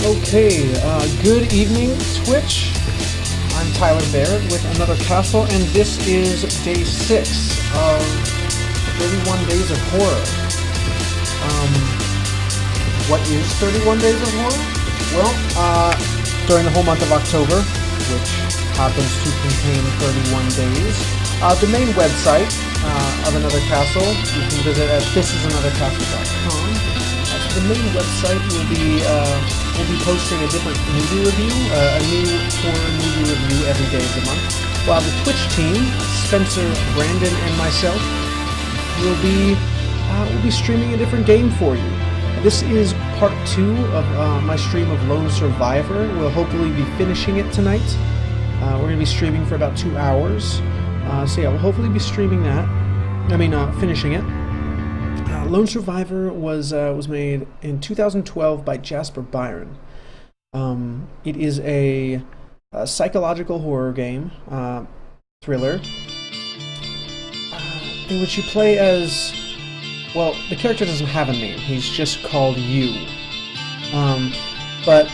Okay, good evening, Twitch. I'm Tyler Barrett with another castle, and this is day 6 of 31 Days of Horror. What is 31 Days of Horror? Well, during the whole month of October, which happens to contain 31 days, the main website of Another Castle, you can visit at thisisanothercastle.com. So the main website will be posting a different movie review, a new horror movie review every day of the month. While the Twitch team, Spencer, Brandon, and myself, will be streaming a different game for you. This is part 2 of my stream of Lone Survivor. We'll hopefully be finishing it tonight. We're going to be streaming for about 2 hours. So yeah, we'll hopefully be streaming that. Finishing it. Lone Survivor was made in 2012 by Jasper Byron. It is a psychological horror game, thriller, in which you play as, well, the character doesn't have a name. He's just called You. But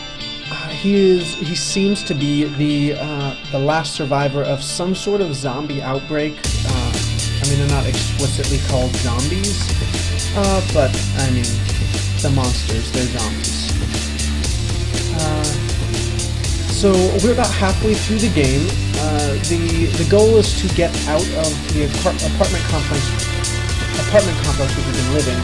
he seems to be the last survivor of some sort of zombie outbreak. They're not explicitly called zombies, but the monsters, they're zombies. So we're about halfway through the game. The goal is to get out of the apartment complex which we've been living.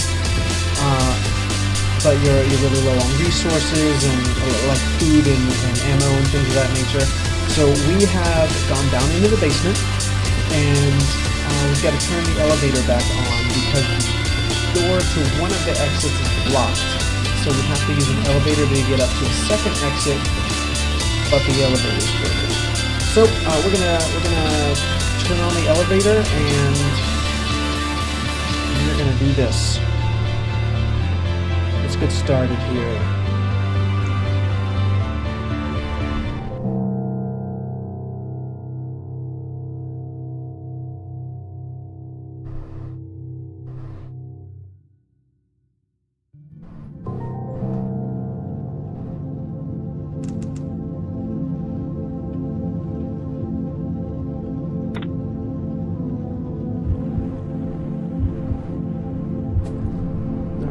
But you're really low on resources and like food and ammo and things of that nature. So we have gone down into the basement, and we've got to turn the elevator back on because the door to one of the exits is blocked. So we have to use an elevator to get up to a second exit, but the elevator is broken. So we're gonna turn on the elevator, and we're gonna do this. Let's get started here.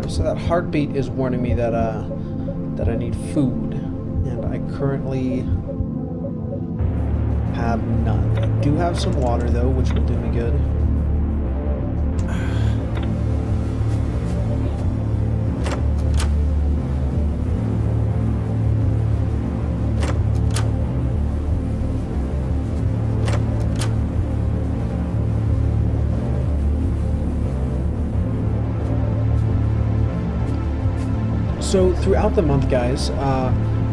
So that heartbeat is warning me that I need food, and I currently have none. I do have some water though, which will do me good. So throughout the month, guys,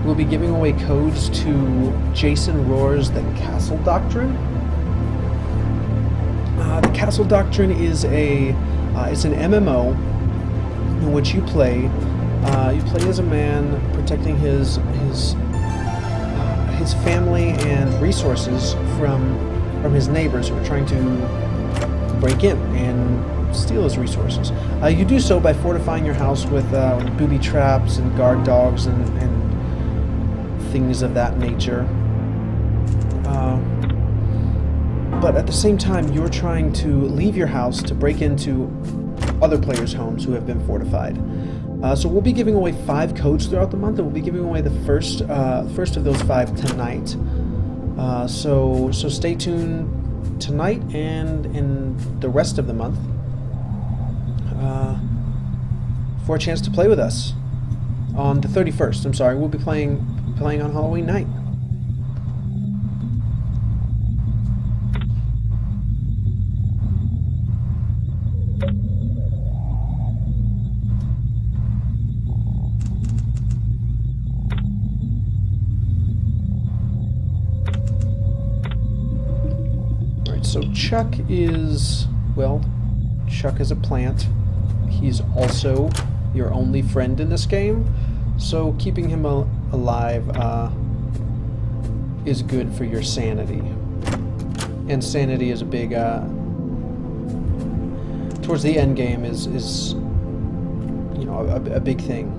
we'll be giving away codes to Jason Rohr's The Castle Doctrine. The Castle Doctrine is it's an MMO in which you play as a man protecting his family and resources from his neighbors who are trying to break in and steal his resources. You do so by fortifying your house with booby traps and guard dogs and things of that nature. But at the same time, you're trying to leave your house to break into other players' homes who have been fortified. So we'll be giving away 5 codes throughout the month, and we'll be giving away the first of those 5 tonight. So stay tuned tonight and in the rest of the month for a chance to play with us on the 31st. I'm sorry, we'll be playing on Halloween night. All right, so Chuck is a plant. He's also your only friend in this game, so keeping him alive is good for your sanity. And sanity is a big, towards the end game is a big thing.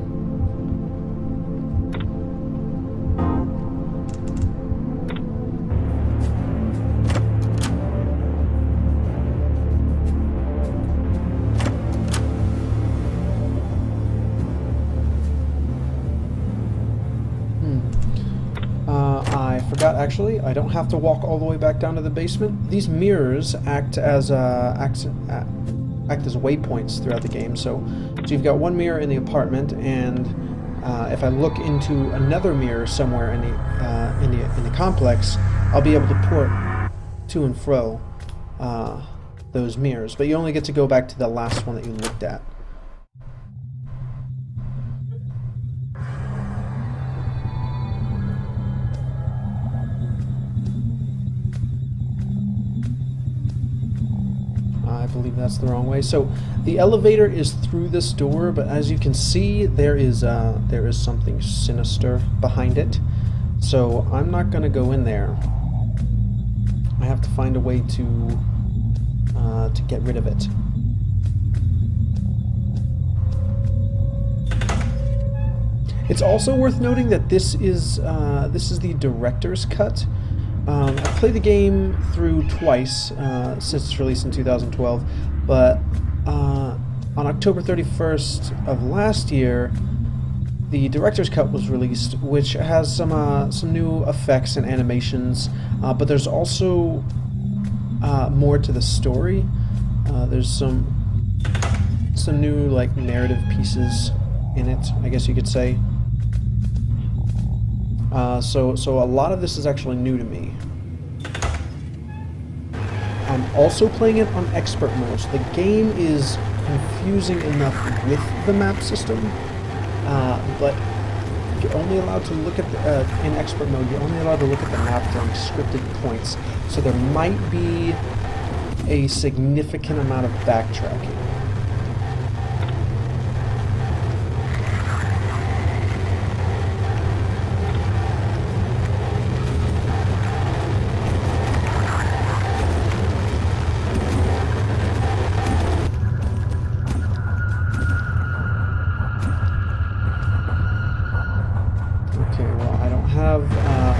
forgot actually, I don't have to walk all the way back down to the basement. These mirrors act as waypoints throughout the game. So you've got one mirror in the apartment, and if I look into another mirror somewhere in the complex, I'll be able to port to and fro those mirrors. But you only get to go back to the last one that you looked at. I believe that's the wrong way. So the elevator is through this door, but as you can see, there is something sinister behind it. So I'm not going to go in there. I have to find a way to get rid of it. It's also worth noting that this is the director's cut. I played the game through twice since its release in 2012, but on October 31st of last year, the director's cut was released, which has some new effects and animations, but there's also more to the story. There's some new like narrative pieces in it, I guess you could say. So a lot of this is actually new to me. I'm also playing it on expert mode, so the game is confusing enough with the map system, but you're only allowed to look at in expert mode. You're only allowed to look at the map during scripted points, so there might be a significant amount of backtracking.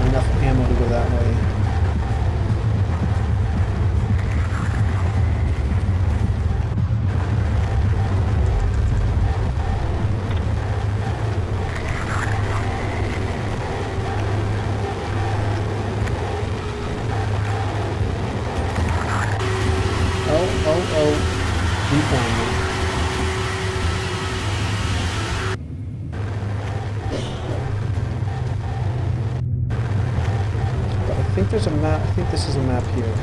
Enough ammo to go that way. Oh, deep me. I think there's a map. I think this is a map here.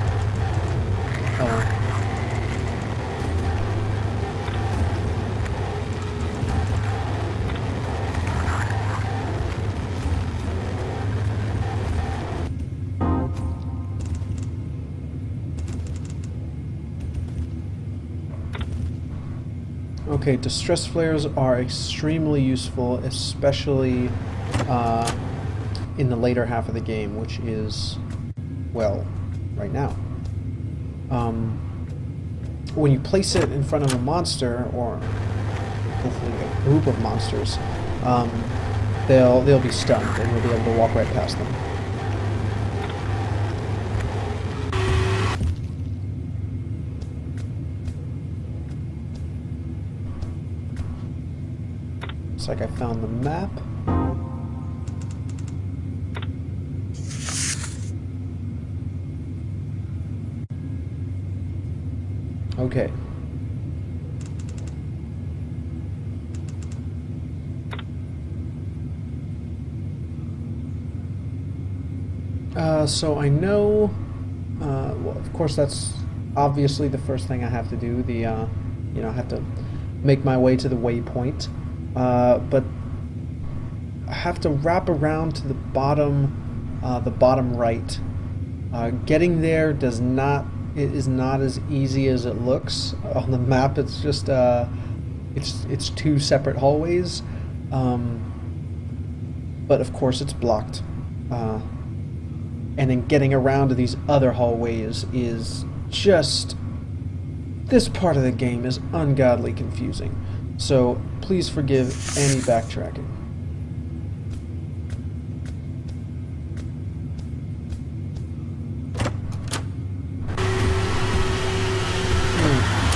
Okay, distress flares are extremely useful, especially in the later half of the game, which is, well, right now. When you place it in front of a monster, or hopefully a group of monsters, they'll be stunned and you'll be able to walk right past them. Looks like I found the map. Okay. So I know, well, of course that's obviously the first thing I have to do. I have to make my way to the waypoint, but I have to wrap around to the bottom right. Getting there is not as easy as it looks on the map. It's just it's two separate hallways, but of course it's blocked. And then getting around to these other hallways is just... This part of the game is ungodly confusing. So please forgive any backtracking.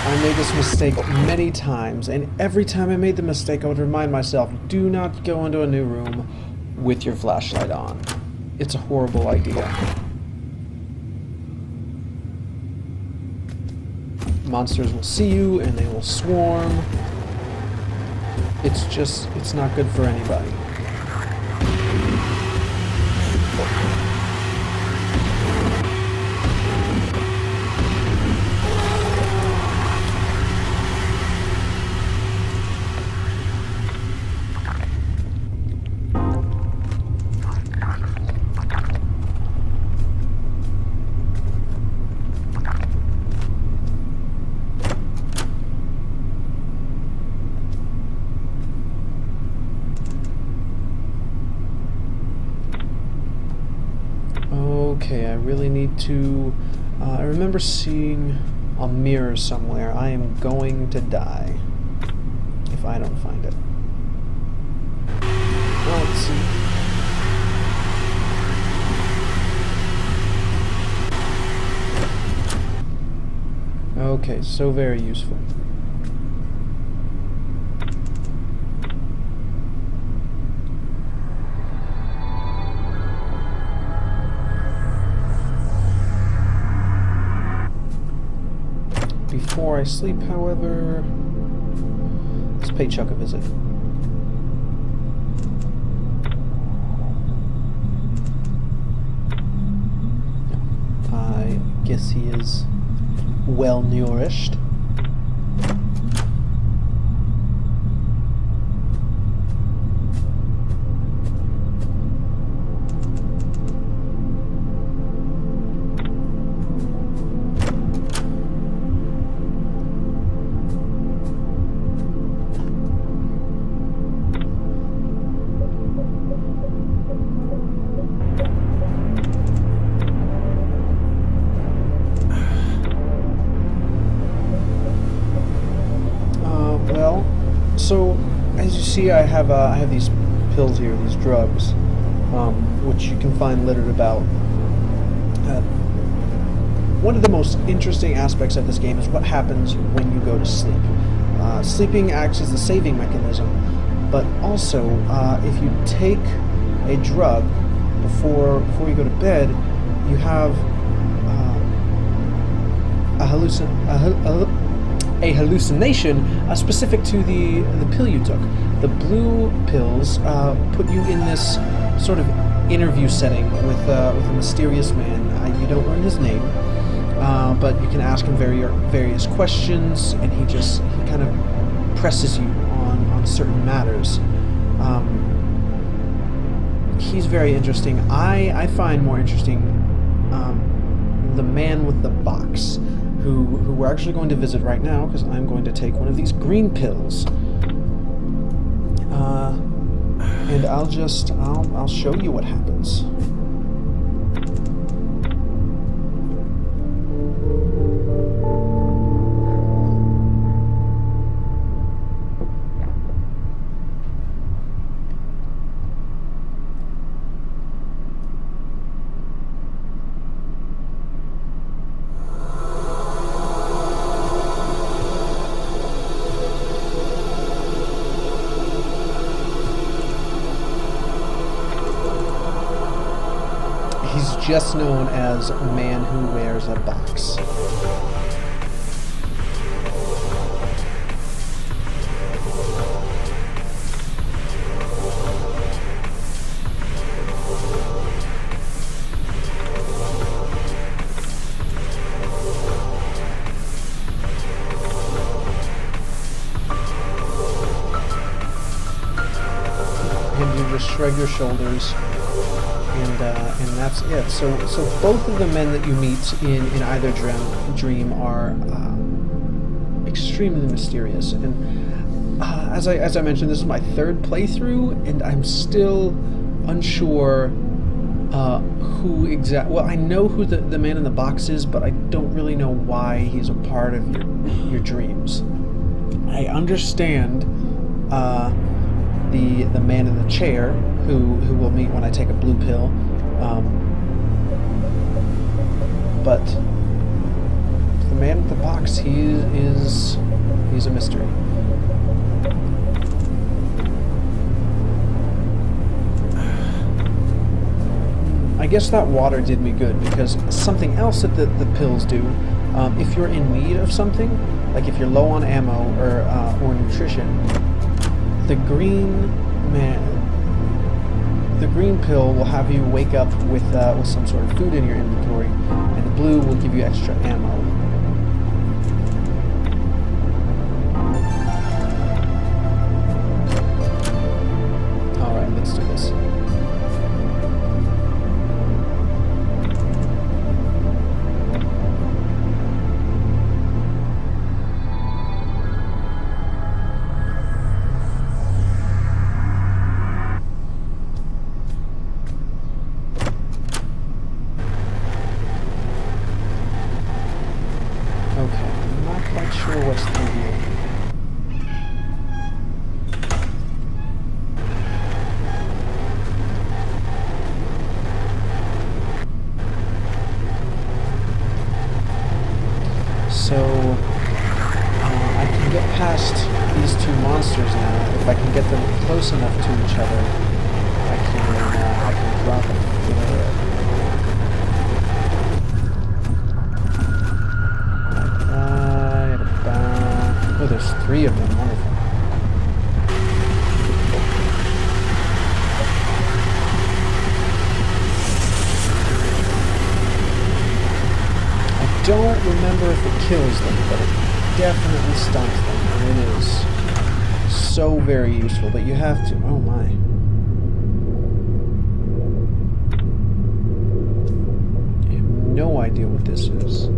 I made this mistake many times, and every time I made the mistake I would remind myself, do not go into a new room with your flashlight on. it's a horrible idea. Monsters will see you and they will swarm. It's not good for anybody. Okay, I really need to... I remember seeing a mirror somewhere. I am going to die if I don't find it. Let's see. Okay, so very useful. Before I sleep, however, let's pay Chuck a visit. I guess he is well nourished. So, as you see, I have these pills here, these drugs, which you can find littered about. One of the most interesting aspects of this game is what happens when you go to sleep. Sleeping acts as the saving mechanism, but also if you take a drug before you go to bed, you have a hallucination specific to the pill you took. The blue pills put you in this sort of interview setting with a mysterious man. You don't learn his name, but you can ask him various questions, and he kind of presses you on certain matters. He's very interesting. I find more interesting the man with the box, who we're actually going to visit right now, because I'm going to take one of these green pills. And I'll show you what happens. He's just known as Man Who Wears a Box. And you just shrug your shoulders. And that's it. So both of the men that you meet in either dream are extremely mysterious. And as I mentioned, this is my third playthrough, and I'm still unsure who exactly. Well, I know who the man in the box is, but I don't really know why he's a part of your dreams. I understand the man in the chair, who we'll meet when I take a blue pill, but the man with the box, he's a mystery. guess that water did me good, because something else that the pills do, if you're in need of something, like if you're low on ammo or nutrition, the green pill will have you wake up with some sort of food in your inventory, and the blue will give you extra ammo. Alright, let's do this. So, I can get past these two monsters now. If I can get them close enough to each other, I can drop a flare. Right about... Oh, there's 3 of them. Wonderful. I don't remember if it kills them, but it definitely stuns them, and it is so very useful that you have to... Oh my. I have no idea what this is.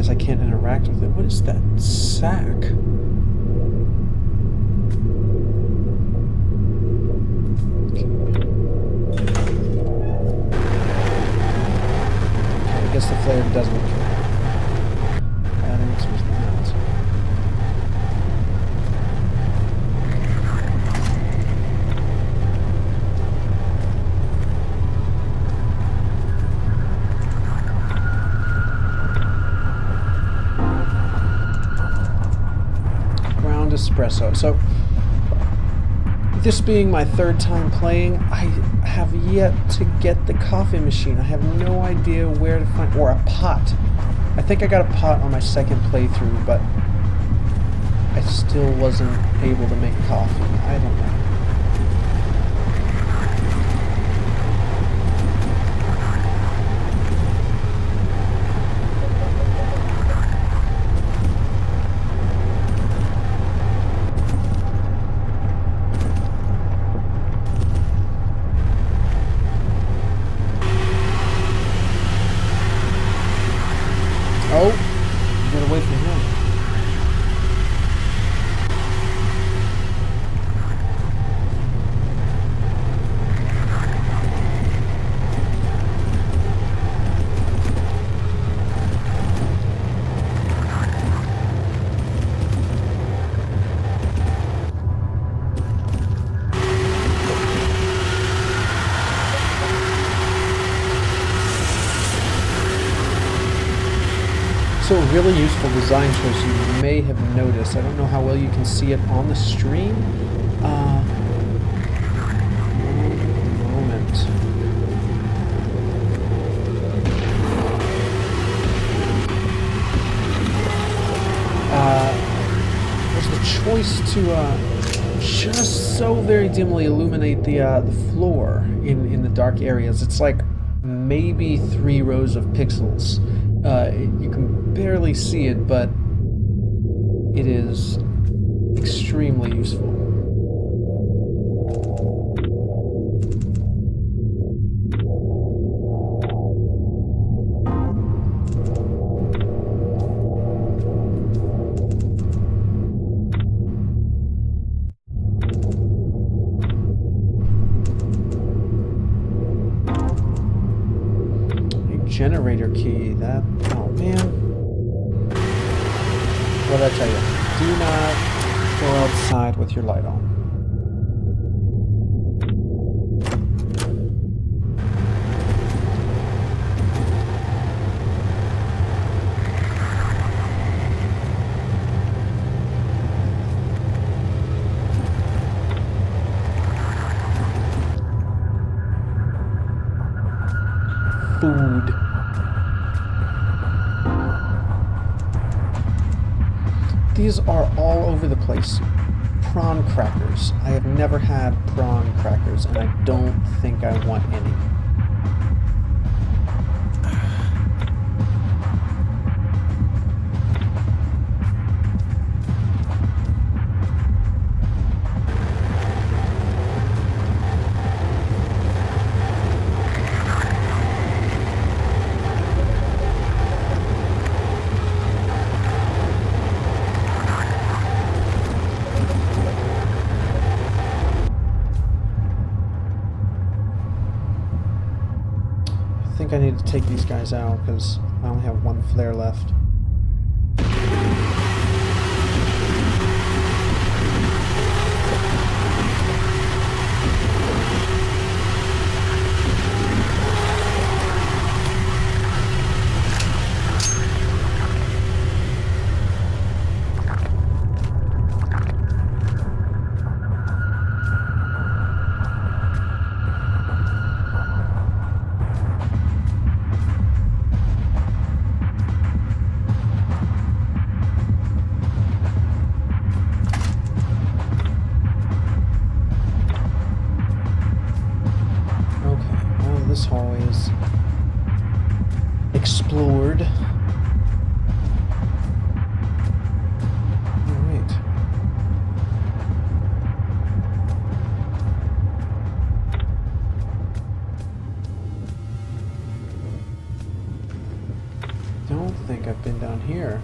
I can't interact with it. What is that sack? Okay, I guess the flare doesn't kill. Batteries was that. Espresso. So, this being my 3rd time playing, I have yet to get the coffee machine. I have no idea where to find... Or a pot. I think I got a pot on my 2nd playthrough, but I still wasn't able to make coffee. I don't know. Oh, get away from him. So a really useful design choice you may have noticed. I don't know how well you can see it on the stream. Moment. There's the choice to just so very dimly illuminate the floor in the dark areas. It's like maybe 3 rows of pixels. You can barely see it, but it is extremely useful. Generator key, that... Oh, man. What did I tell you? Do not go outside with your light on. food. These are all over the place. Prawn crackers. I have never had prawn crackers, and I don't think I want any. I think I need to take these guys out because I only have one flare left. This hallway is explored. All right. Don't think I've been down here.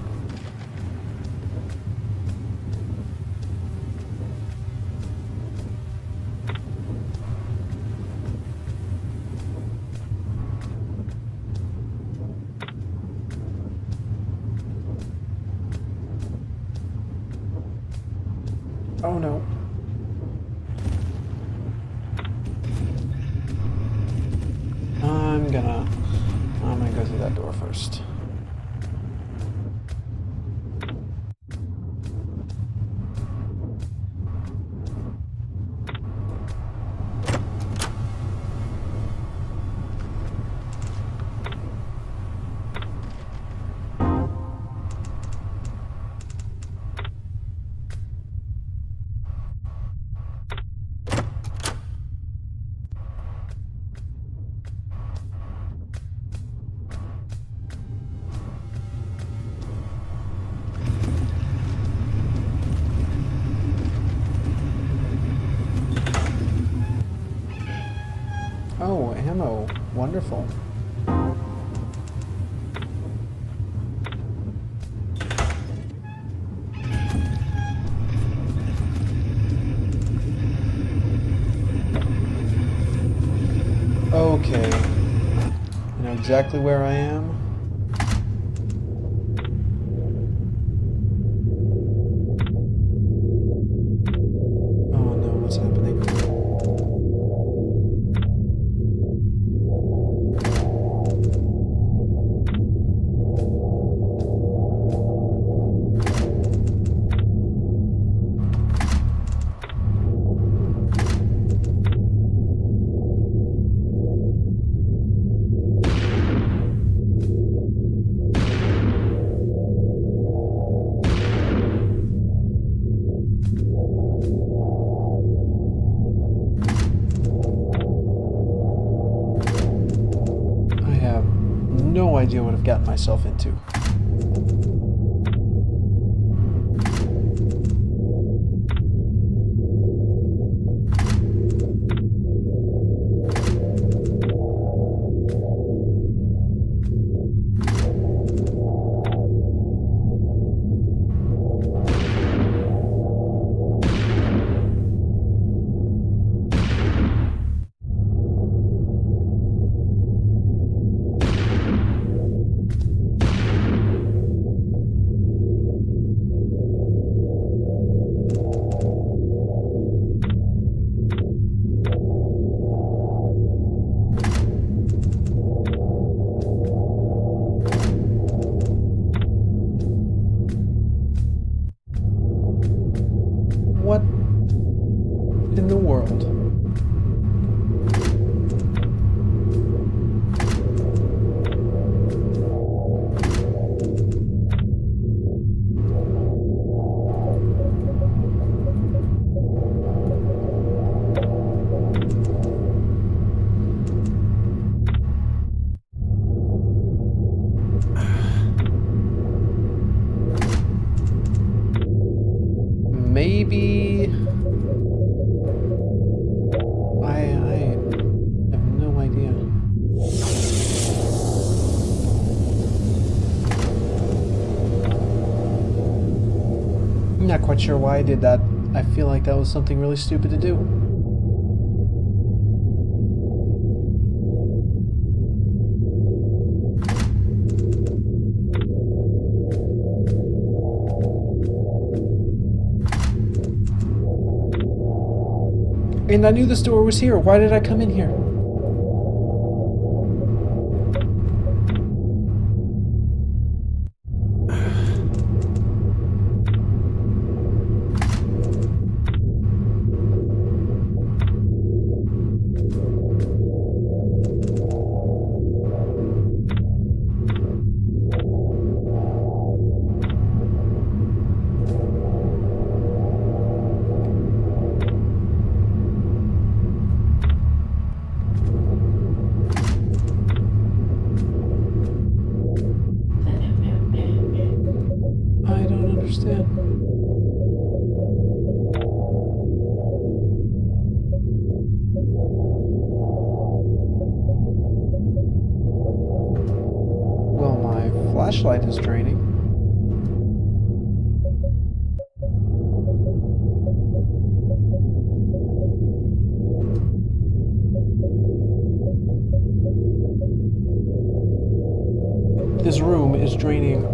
Oh no. I'm gonna go through that door first. Oh, ammo. Wonderful. Okay. I know exactly where I am. Oh no, what's happening? No idea what I've gotten myself into. quite sure why I did that. I feel like that was something really stupid to do. And I knew the store was here. Why did I come in here? Well, my flashlight is draining. This room is draining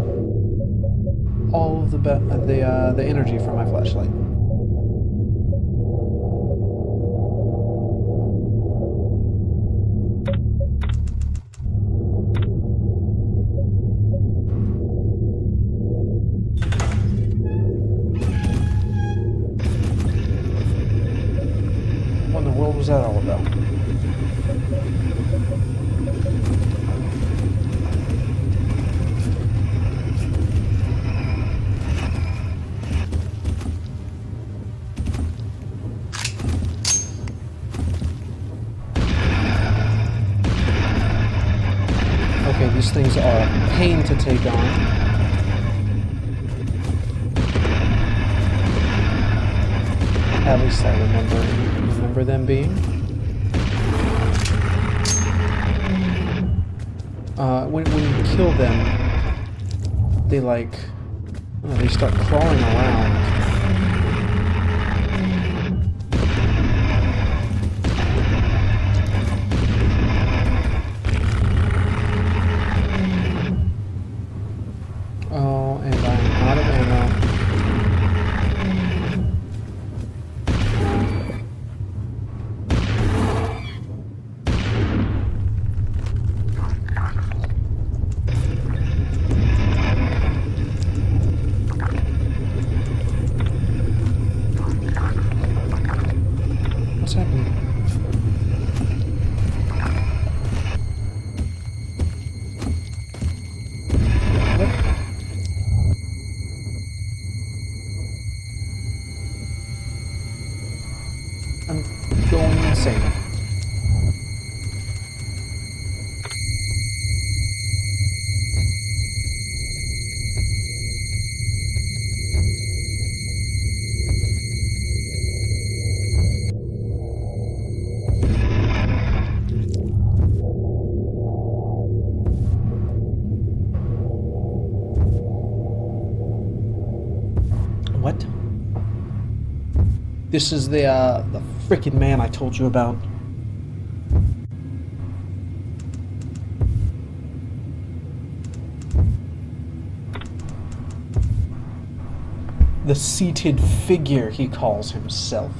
all of the energy from my flashlight. What in the world was that all about? Okay, these things are a pain to take on. At least I remember them being. When you kill them, they they start crawling around. Oh, and I'm out of ammo. What's happening? What? I'm going insane. What? This is the freaking man I told you about. The seated figure, he calls himself.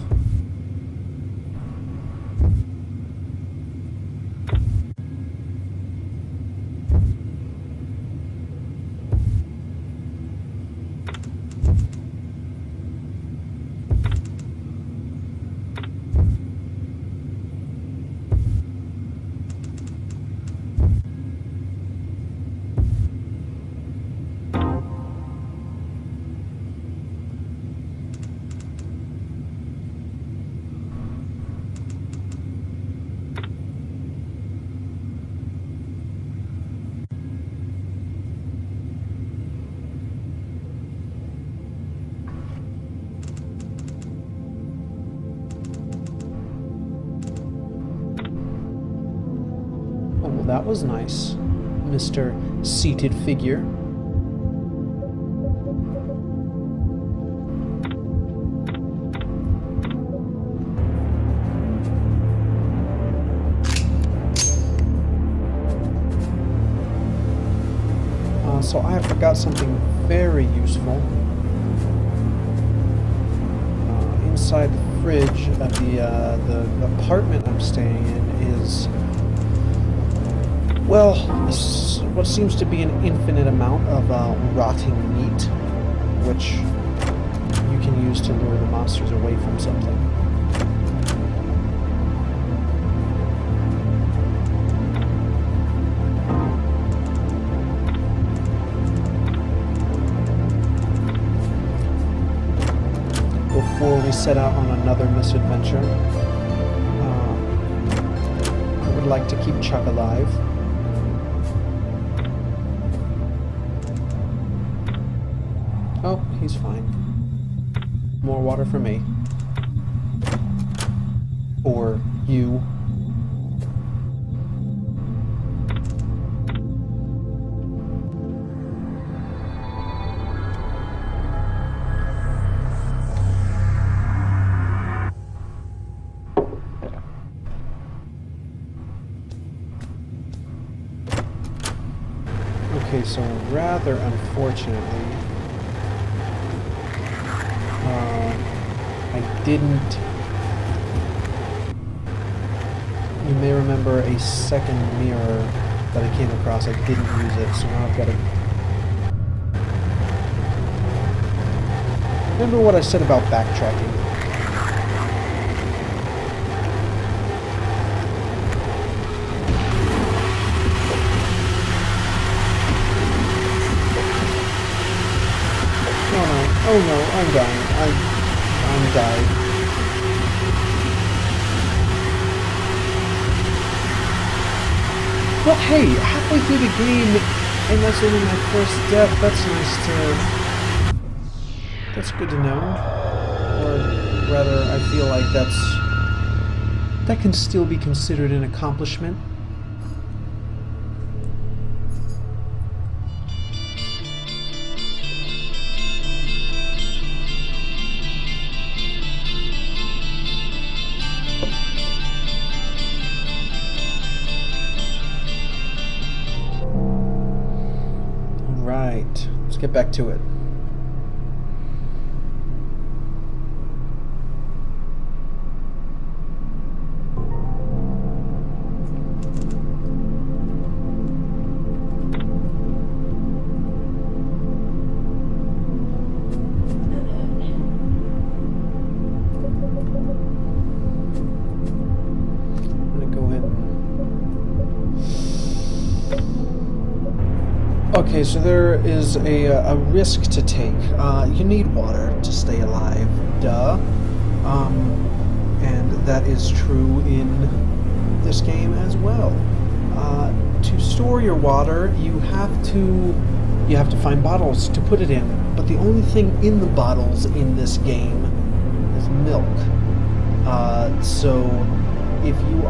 Oh, well, that was nice, Mr. Seated Figure. So I forgot something very useful. Inside the fridge of the apartment I'm staying in is, well, what seems to be an infinite amount of rotting meat, which you can use to lure the monsters away from something. Before we set out on another misadventure, I would like to keep Chuck alive. Oh, he's fine. More water for me. Or you. Okay, so rather unfortunately, I didn't. You may remember a second mirror that I came across. I didn't use it, so now I've got to. Remember what I said about backtracking? Oh no, I'm dying. I'm died. Well, hey, halfway through the game, and that's only my first death. That's nice to. That's good to know. Or rather, I feel like that can still be considered an accomplishment. Right, let's get back to it. Okay, so there is a risk to take. You need water to stay alive, duh. And that is true in this game as well. To store your water, you have to find bottles to put it in. But the only thing in the bottles in this game is milk. So if you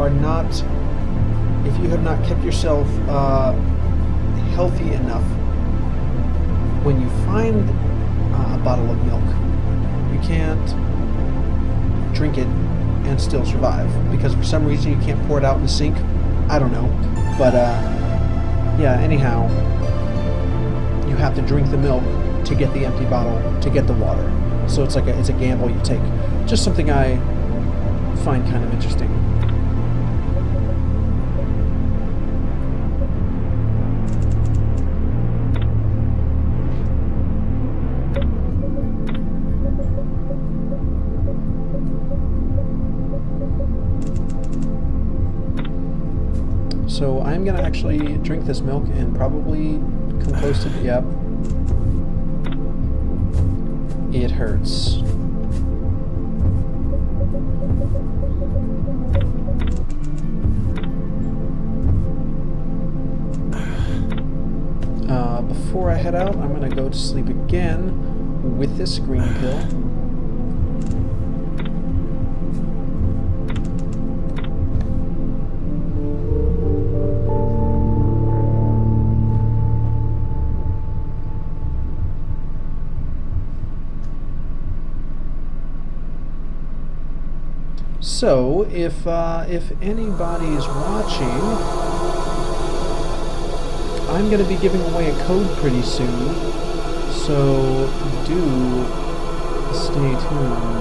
have not kept yourself healthy enough, when you find a bottle of milk, you can't drink it and still survive, because for some reason you can't pour it out in the sink. I don't know, but yeah, anyhow, you have to drink the milk to get the empty bottle to get the water. So it's a gamble you take. Just something I find kind of interesting. So I'm going to actually drink this milk and probably come close to the... Yep. It hurts. Before I head out, I'm going to go to sleep again with this green pill. So, if anybody's watching, I'm going to be giving away a code pretty soon, so do stay tuned.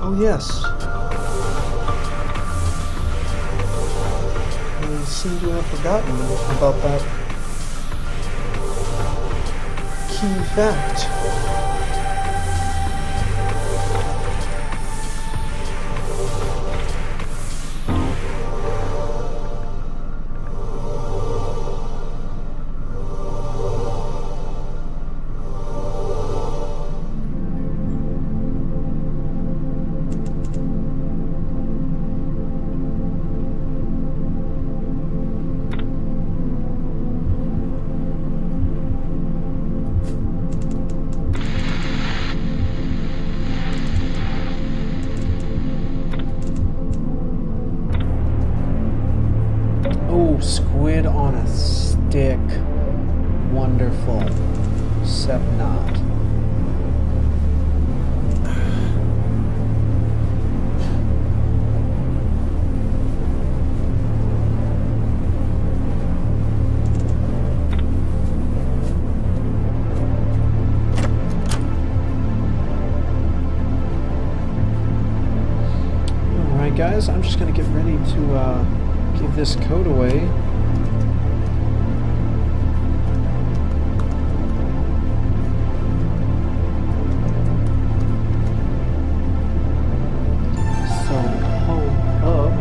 Oh yes. I seem to have forgotten about that key fact. Oh, squid on a stick. Wonderful. Except not. Alright guys, I'm just gonna get ready to give this code away. So, home hub.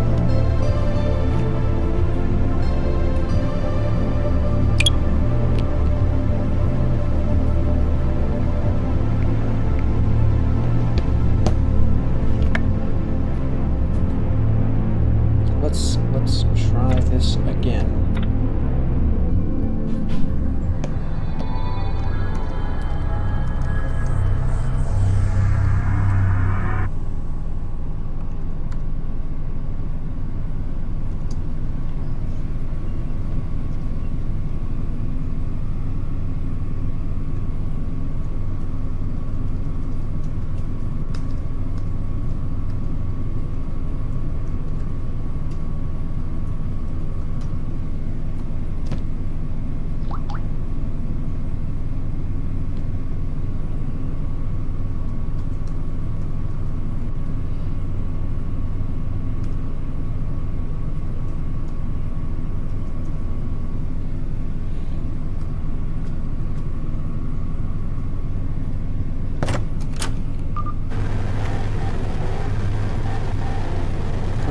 Let's try this again.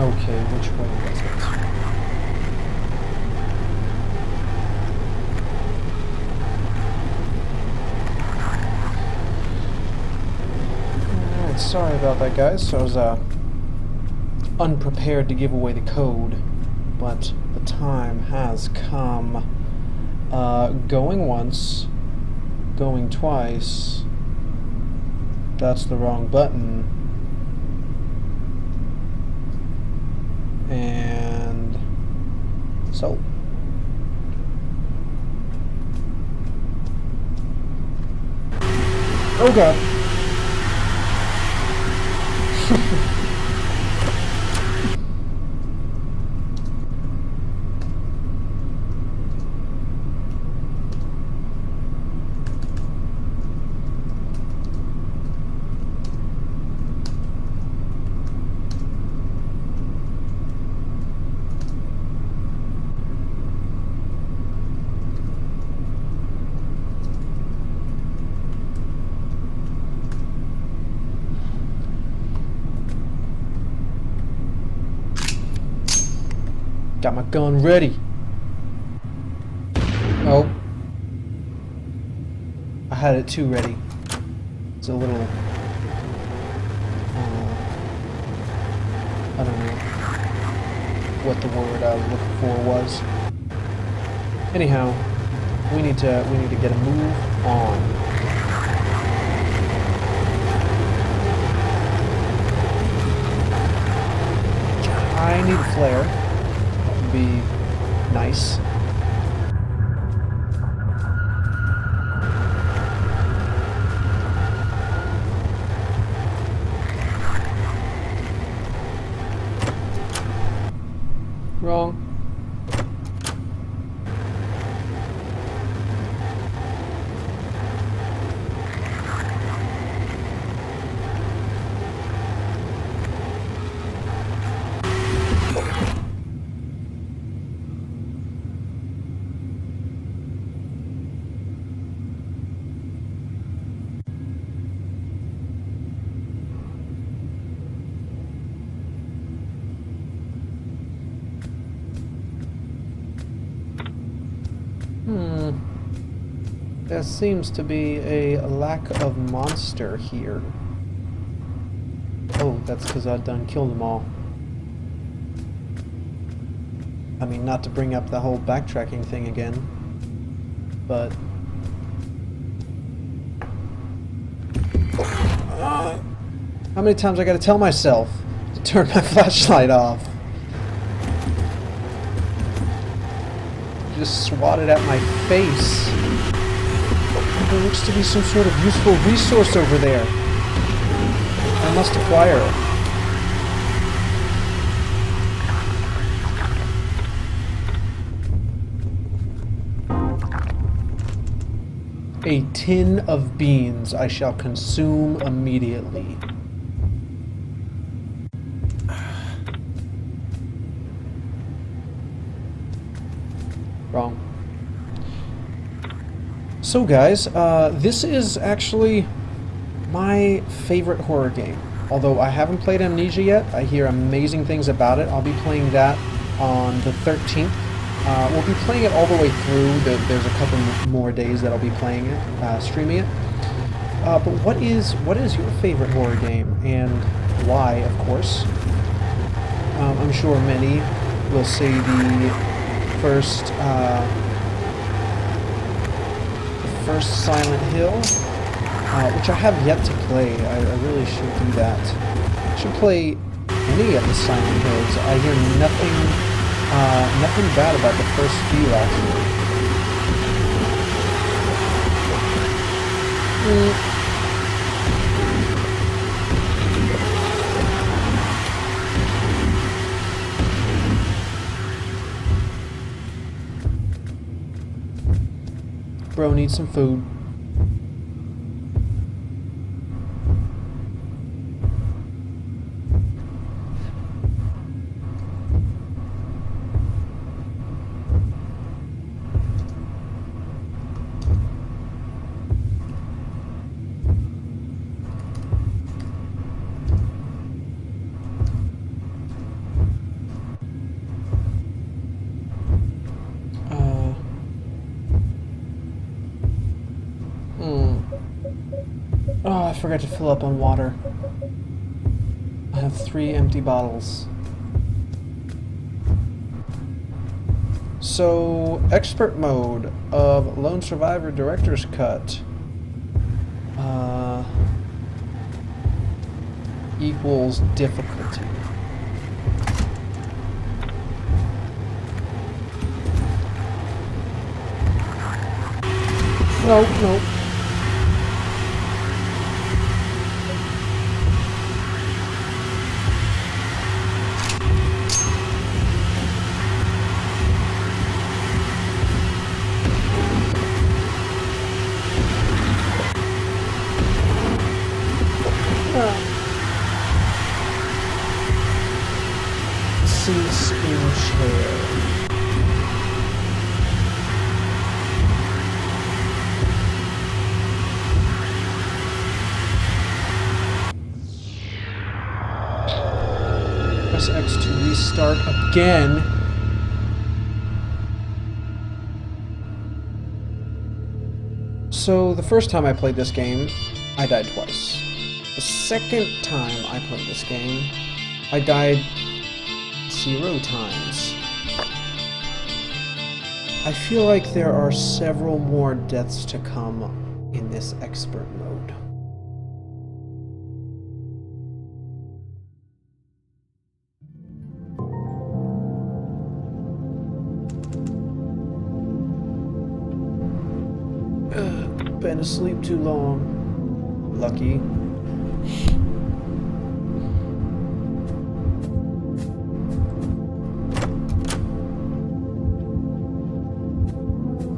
Okay, which way was it? Alright, sorry about that guys. So I was unprepared to give away the code, but the time has come. Going once, going twice. That's the wrong button. And so oh god. Got my gun ready. Oh, had it too ready. It's a little... I don't know what the word I was looking for was. Anyhow, we need to get a move on. I need a flare. That would be nice. Wrong. There seems to be a lack of monster here. Oh, that's because I done killed them all. I mean, not to bring up the whole backtracking thing again, but... how many times I gotta tell myself to turn my flashlight off? Just swatted at my face. There looks to be some sort of useful resource over there. I must acquire it. A tin of beans I shall consume immediately. Wrong. So guys, this is actually my favorite horror game. Although I haven't played Amnesia yet, I hear amazing things about it. I'll be playing that on the 13th. We'll be playing it all the way through. There's a couple more days that I'll be playing it, streaming it. But what is your favorite horror game, and why, of course? I'm sure many will say the first Silent Hill, which I have yet to play. I really should do that. I should play any of the Silent Hills. I hear nothing bad about the first few, actually. Bro needs some food. Oh, I forgot to fill up on water. I have 3 empty bottles. So, expert mode of Lone Survivor Director's Cut equals difficulty. No. Seats in chair. Press X to restart again. So the first time I played this game, I died twice. The second time I played this game, I died 0 times. I feel like there are several more deaths to come in this expert mode. Been asleep too long. Lucky.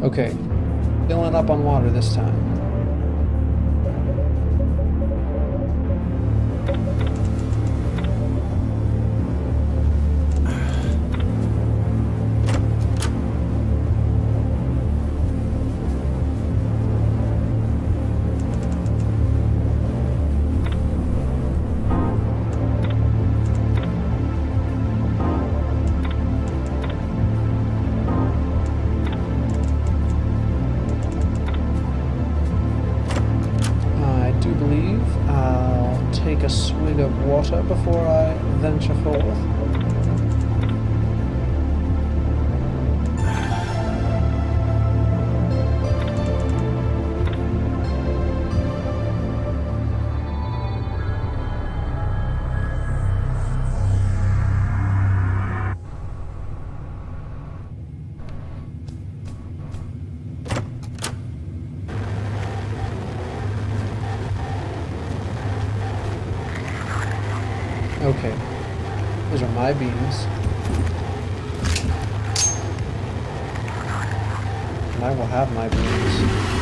Okay, filling up on water this time. Take a swig of water before I venture forth. Okay, those are my beans. And I will have my beans.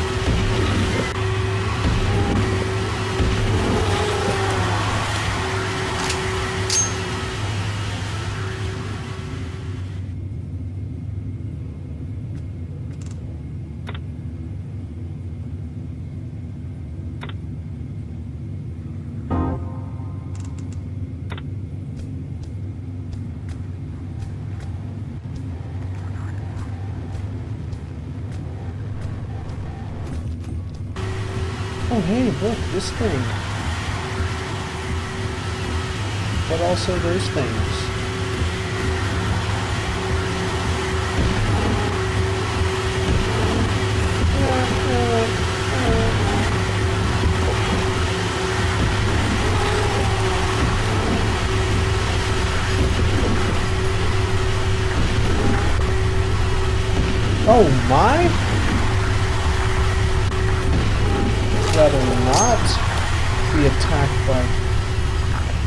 Oh hey, look, this thing. But also those things. Oh my! Rather not be attacked by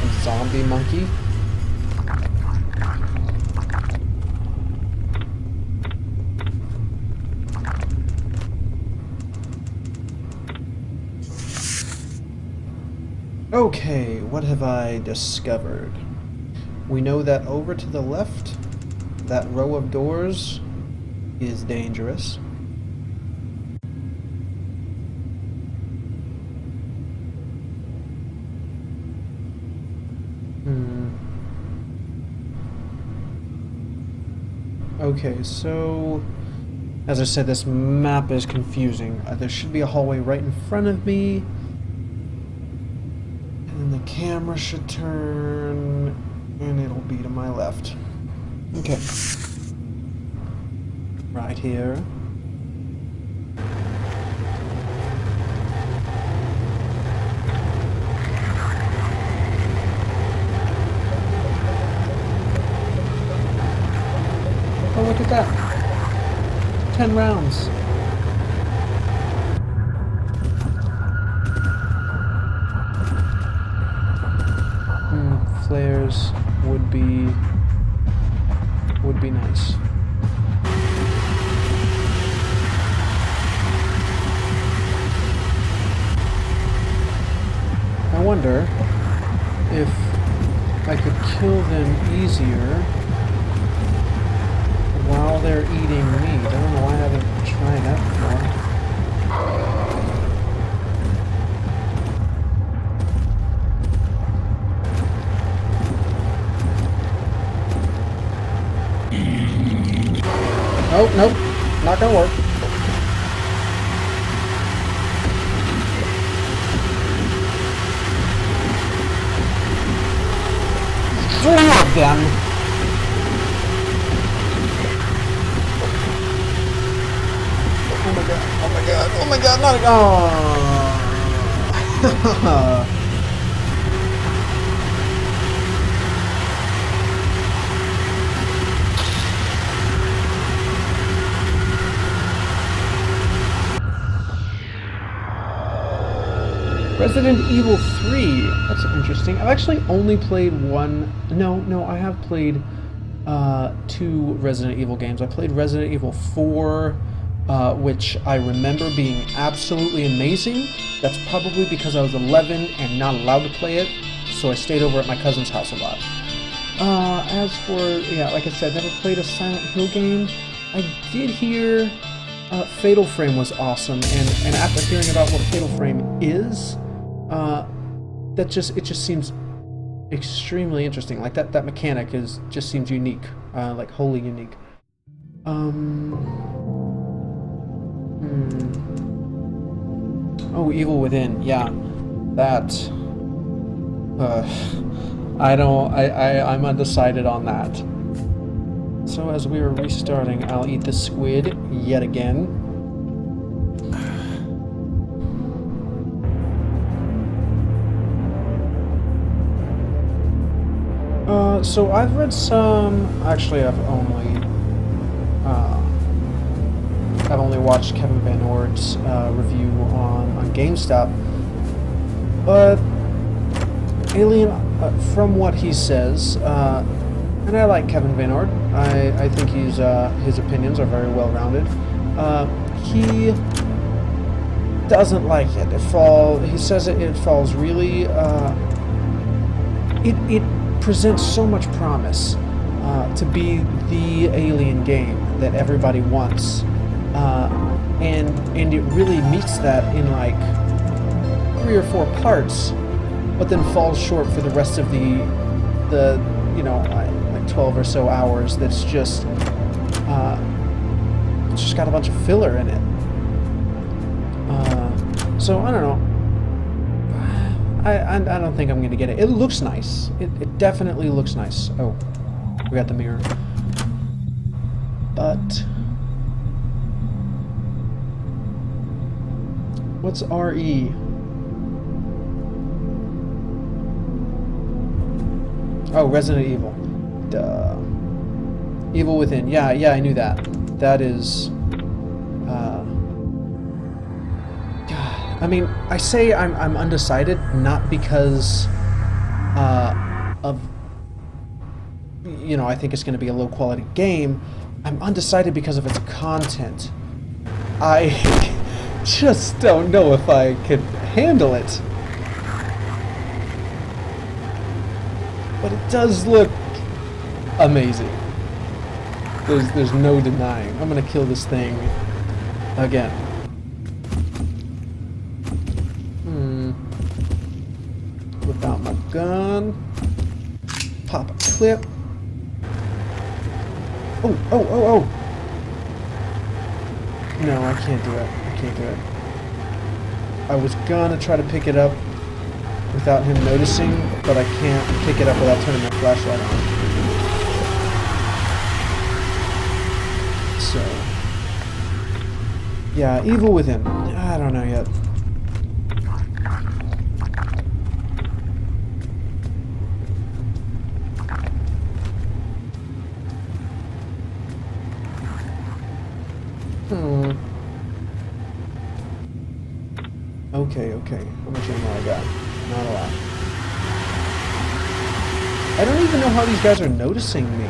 a zombie monkey. Okay, what have I discovered? We know that over to the left, that row of doors is dangerous. Okay, so as I said, this map is confusing. There should be a hallway right in front of me, and then the camera should turn, and it'll be to my left. Okay. Right here. Oh, look at that. 10 rounds. Flares would be nice. I wonder if I could kill them easier while they're eating meat. I don't know why I haven't tried that before. Oh, nope. Not gonna work. three of them. Oh my god, oh my god, oh my god, not again. Oh. Resident Evil 3. That's interesting. I've actually only played one. No, I have played 2 Resident Evil games. I played Resident Evil 4, which I remember being absolutely amazing. That's probably because I was 11 and not allowed to play it, so I stayed over at my cousin's house a lot. As for, yeah, like I said, never played a Silent Hill game. I did hear Fatal Frame was awesome, and after hearing about what Fatal Frame is, it just seems extremely interesting. Like that mechanic just seems unique, like wholly unique. Oh, Evil Within, yeah, that. I'm undecided on that. So as we were restarting, I'll eat the squid yet again. So I've read some. Actually, I've only watched Kevin Van Ord's review on GameStop. But Alien, from what he says, and I like Kevin Van Ord. I think his opinions are very well rounded. He doesn't like it. He says it falls really. It presents so much promise to be the Alien game that everybody wants, and it really meets that in like 3 or 4 parts, but then falls short for the rest of the like 12 or so hours. That's just it's just got a bunch of filler in it. So I don't know. I don't think I'm going to get it. It looks nice. It definitely looks nice. Oh, we got the mirror. But what's RE? Oh, Resident Evil. Duh. Evil Within. Yeah, I knew that. That is... I mean, I say I'm undecided, not because of... I think it's going to be a low-quality game. I'm undecided because of its content. I just don't know if I could handle it. But it does look amazing. There's no denying. I'm gonna kill this thing again. Whip out my gun. Pop a clip. Oh. No, I can't do it. I was gonna try to pick it up without him noticing, but I can't pick it up without turning my flashlight on. So, yeah, Evil Within. I don't know yet. Okay. How much ammo I got? Not a lot. I don't even know how these guys are noticing me.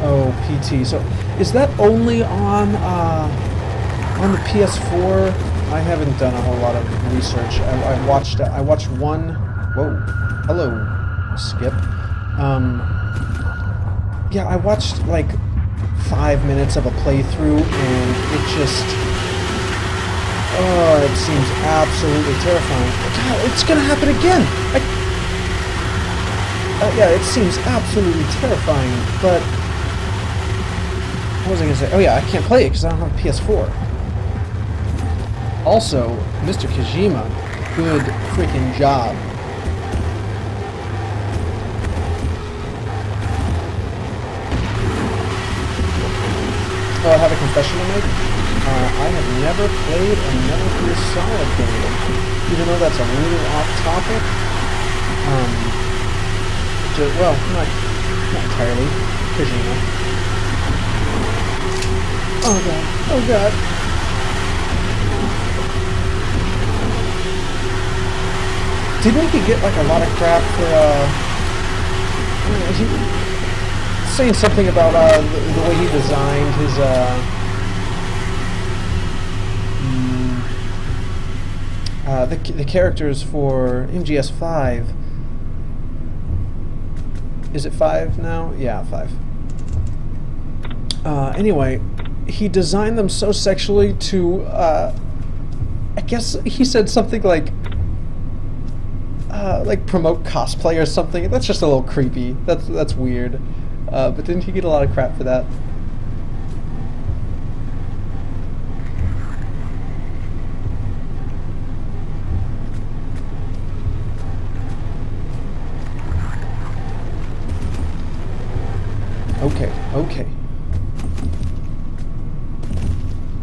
Oh, PT. So, is that only on the PS4? I haven't done a whole lot of research. I watched one. Whoa, hello, Skip. Yeah, I watched like 5 minutes of a playthrough, and it just... Oh, it seems absolutely terrifying. God, it's gonna happen again! Yeah, it seems absolutely terrifying, but... What was I gonna say? Oh yeah, I can't play it because I don't have a PS4. Also, Mr. Kojima, good freaking job. Oh, I have a confession to make. I have never played a Metal Gear Solid game, even though that's a little off topic. Well, not entirely. Kojima. Oh god. Oh god. Didn't he get like a lot of crap for saying something about the way he designed his the characters for MGS5. Is it 5 now? Yeah, 5. Anyway, he designed them so sexually to I guess he said something like promote cosplay or something. That's just a little creepy. That's weird. But didn't he get a lot of crap for that? Okay.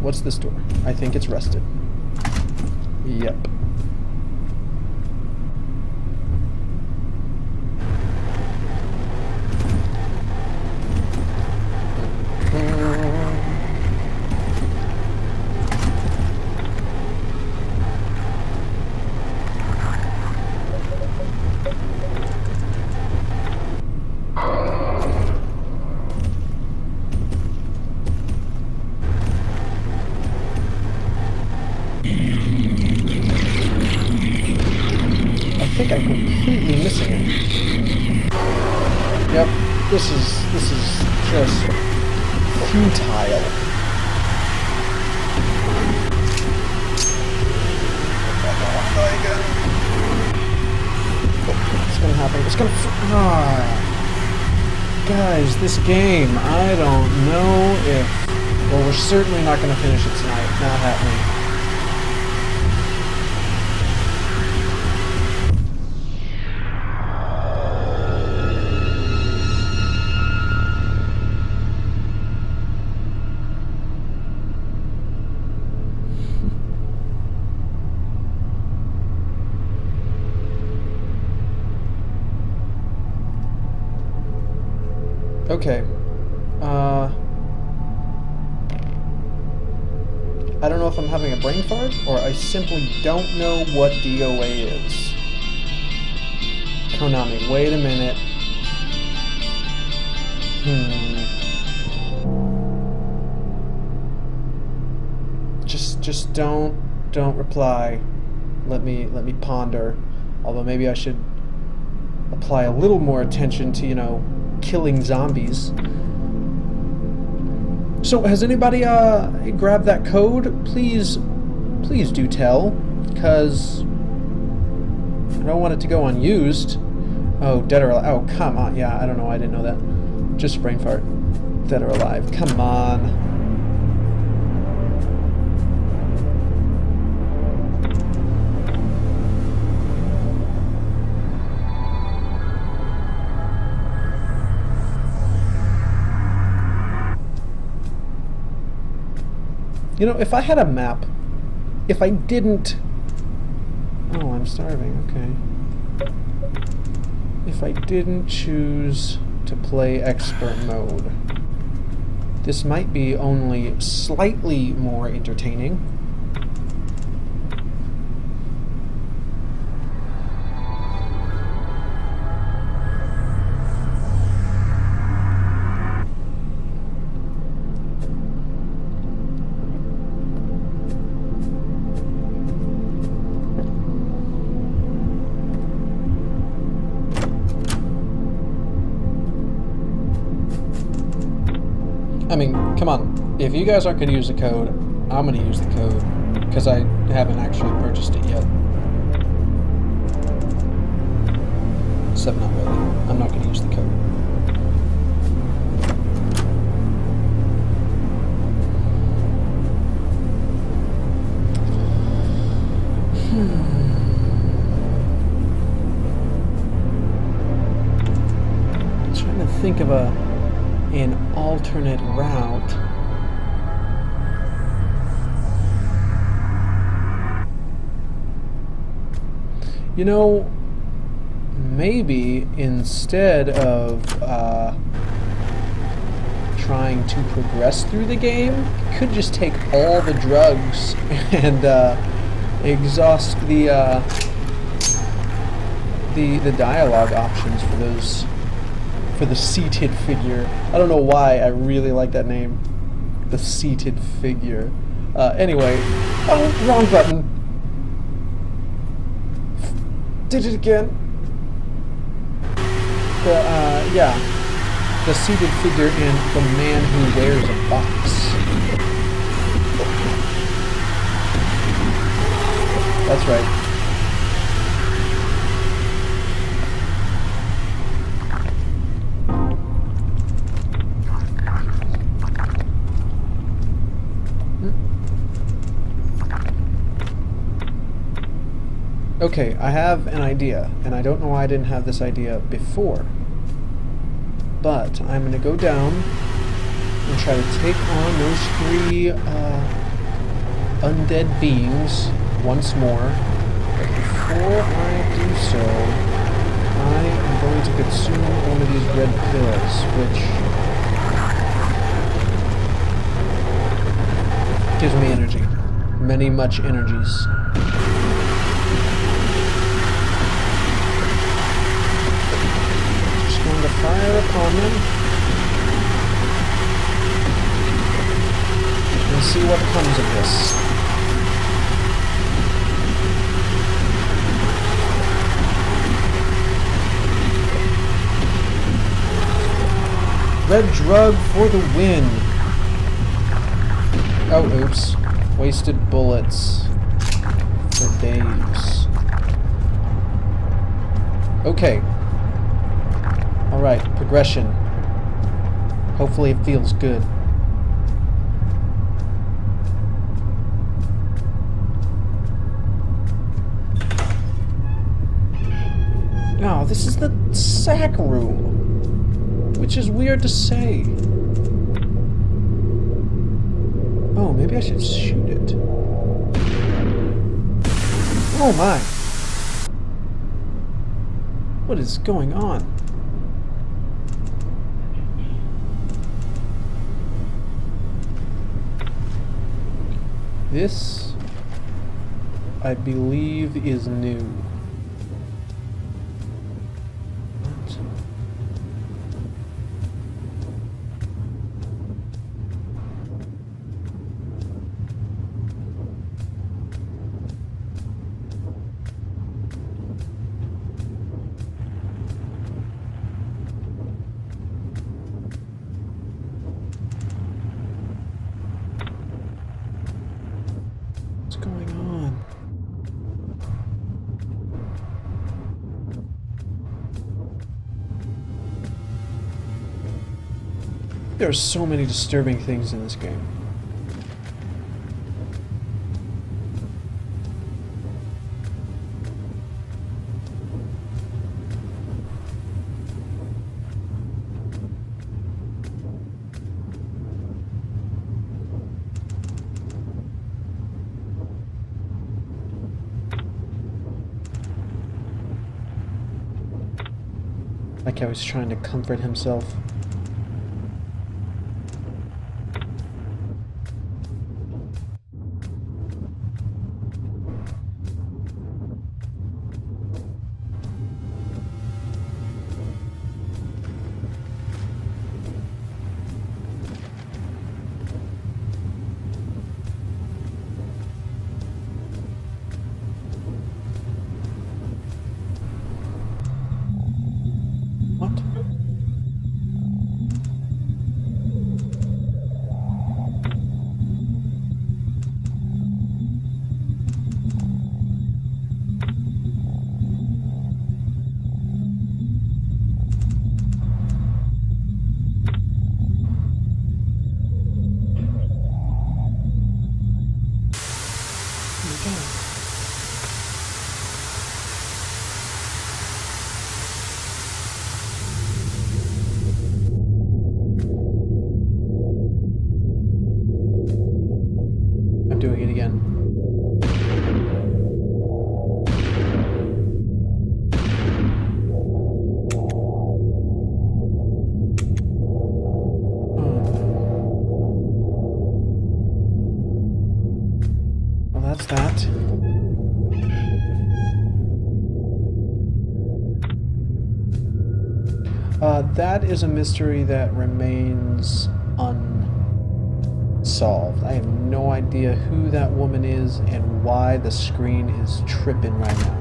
What's this door? I think it's rusted. Yep. I think I'm completely missing it. Yep, this is just futile. It's gonna happen. It's gonna. Guys, this game. I don't know if. Well, we're certainly not gonna finish it tonight. Not happening. Okay. I don't know if I'm having a brain fart, or I simply don't know what DOA is. Konami, wait a minute. Just don't reply. Let me ponder. Although maybe I should apply a little more attention to, killing zombies. So has anybody grabbed that code? Please do tell, because I don't want it to go unused. Oh, dead or alive. Oh, come on. Yeah, I don't know. I didn't know that. Just brain fart. Dead or alive. Come on. If I had a map, if I didn't... Oh, I'm starving, okay. If I didn't choose to play expert mode, this might be only slightly more entertaining. I mean, come on. If you guys aren't going to use the code, I'm going to use the code, because I haven't actually purchased it yet. Except not really. I'm not going to use the code. think of an alternate route. You know, maybe instead of trying to progress through the game, you could just take all the drugs and exhaust the dialogue options for the seated figure. I don't know why I really like that name, the seated figure. Anyway, oh, wrong button. Did it again. The seated figure and the man who wears a box. That's right. Okay, I have an idea, and I don't know why I didn't have this idea before. But I'm going to go down and try to take on those three undead beings once more. But before I do so, I am going to consume one of these red pills, which gives me energy. Many much energies. Going to fire upon them and see what comes of this. Red drug for the win. Oh, oops. Wasted bullets for days. Okay. Alright, progression. Hopefully it feels good. Oh, this is the sack room. Which is weird to say. Oh, maybe I should shoot it. Oh my! What is going on? This, I believe, is new. What? What's going on? There are so many disturbing things in this game. Like how he's trying to comfort himself. What? That is a mystery that remains unsolved. I have no idea who that woman is and why the screen is tripping right now.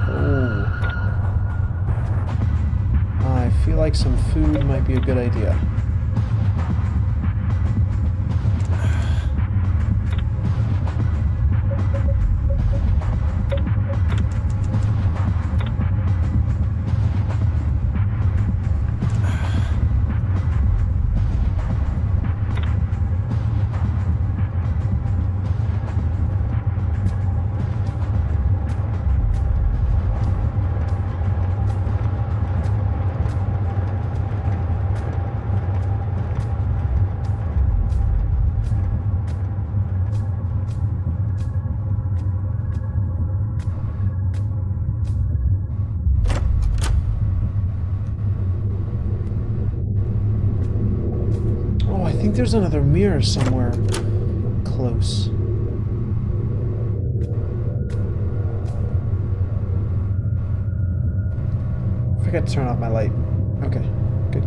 Oh. I feel like some food might be a good idea. I think there's another mirror somewhere close. I forgot to turn off my light. Okay, good.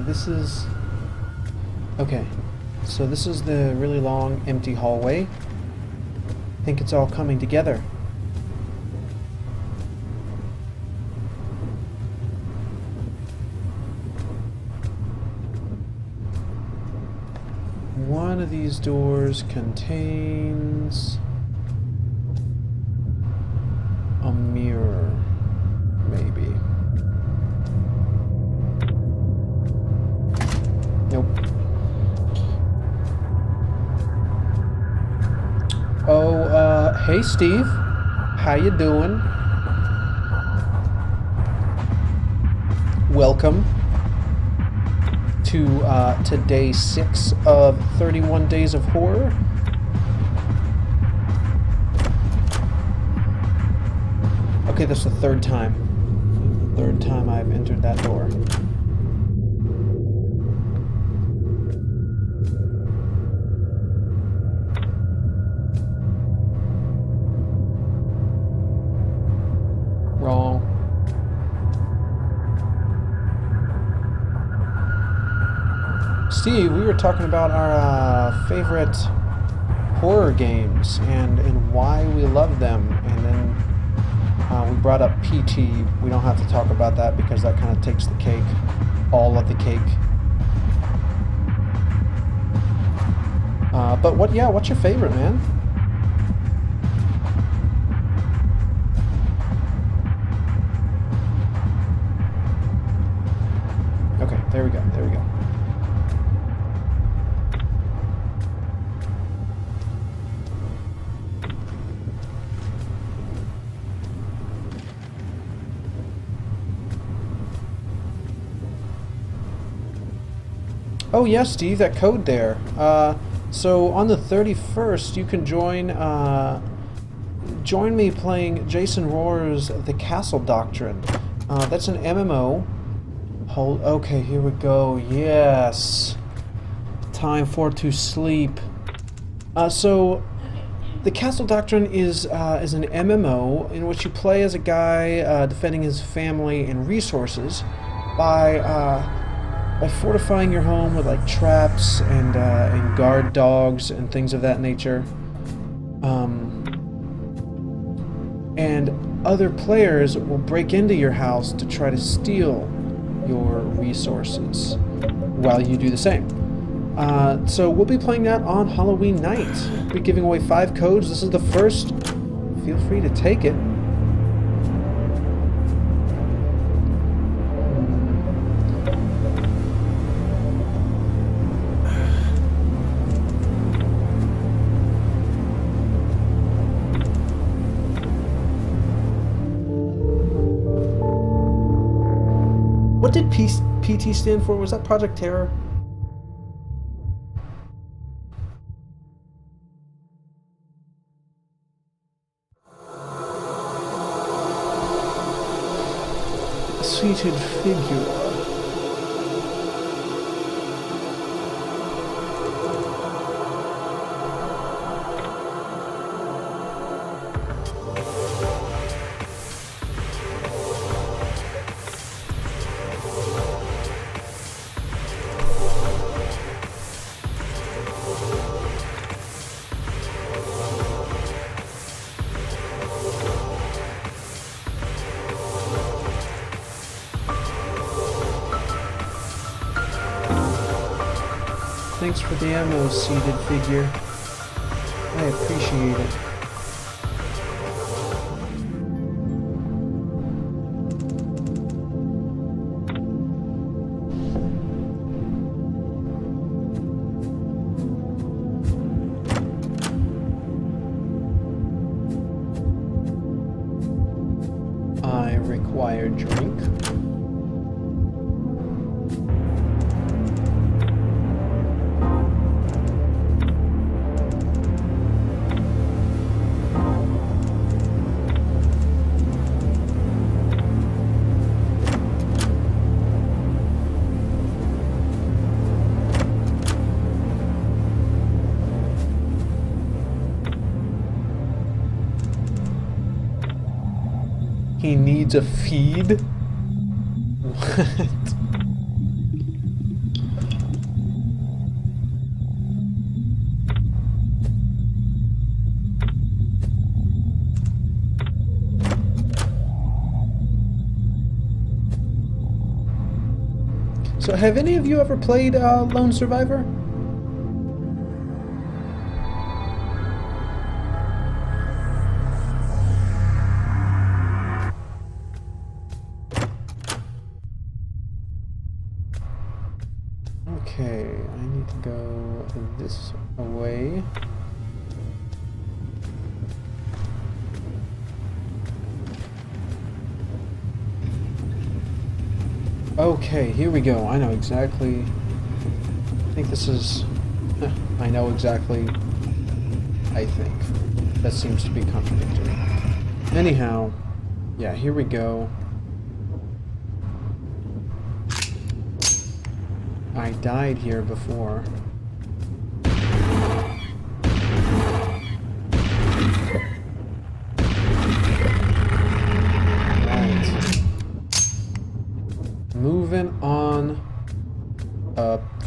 This is... Okay, so this is the really long, empty hallway. I think it's all coming together. One of these doors contains a mirror, maybe. Nope. Oh, hey Steve. How you doing? Welcome to day 6 of 31 Days of Horror. Okay, that's the third time. Third time I've entered that door. Wrong. Steve, we were talking about our favorite horror games and why we love them, and then we brought up PT. We don't have to talk about that because that kind of takes the cake, all of the cake. But what's your favorite, man? Okay, there we go. Oh yeah, Steve, that code there. So on the 31st, you can join me playing Jason Rohr's The Castle Doctrine. That's an MMO. Okay, here we go. Yes. Time for to sleep. So The Castle Doctrine is an MMO in which you play as a guy defending his family and resources by fortifying your home with like traps and guard dogs and things of that nature. And other players will break into your house to try to steal your resources while you do the same. So we'll be playing that on Halloween night. We'll be giving away 5 codes. This is the first. Feel free to take it. What did PT stand for? Was that Project Terror? A seated figure. Thanks for the ammo, seated figure. I appreciate it. I require drink. He needs a feed? What? So have any of you ever played Lone Survivor? Okay, I need to go this way. Okay, here we go. I know exactly. I think this is... I know exactly. I think. That seems to be contradictory. Anyhow, yeah, here we go. I died here before. Right. Moving on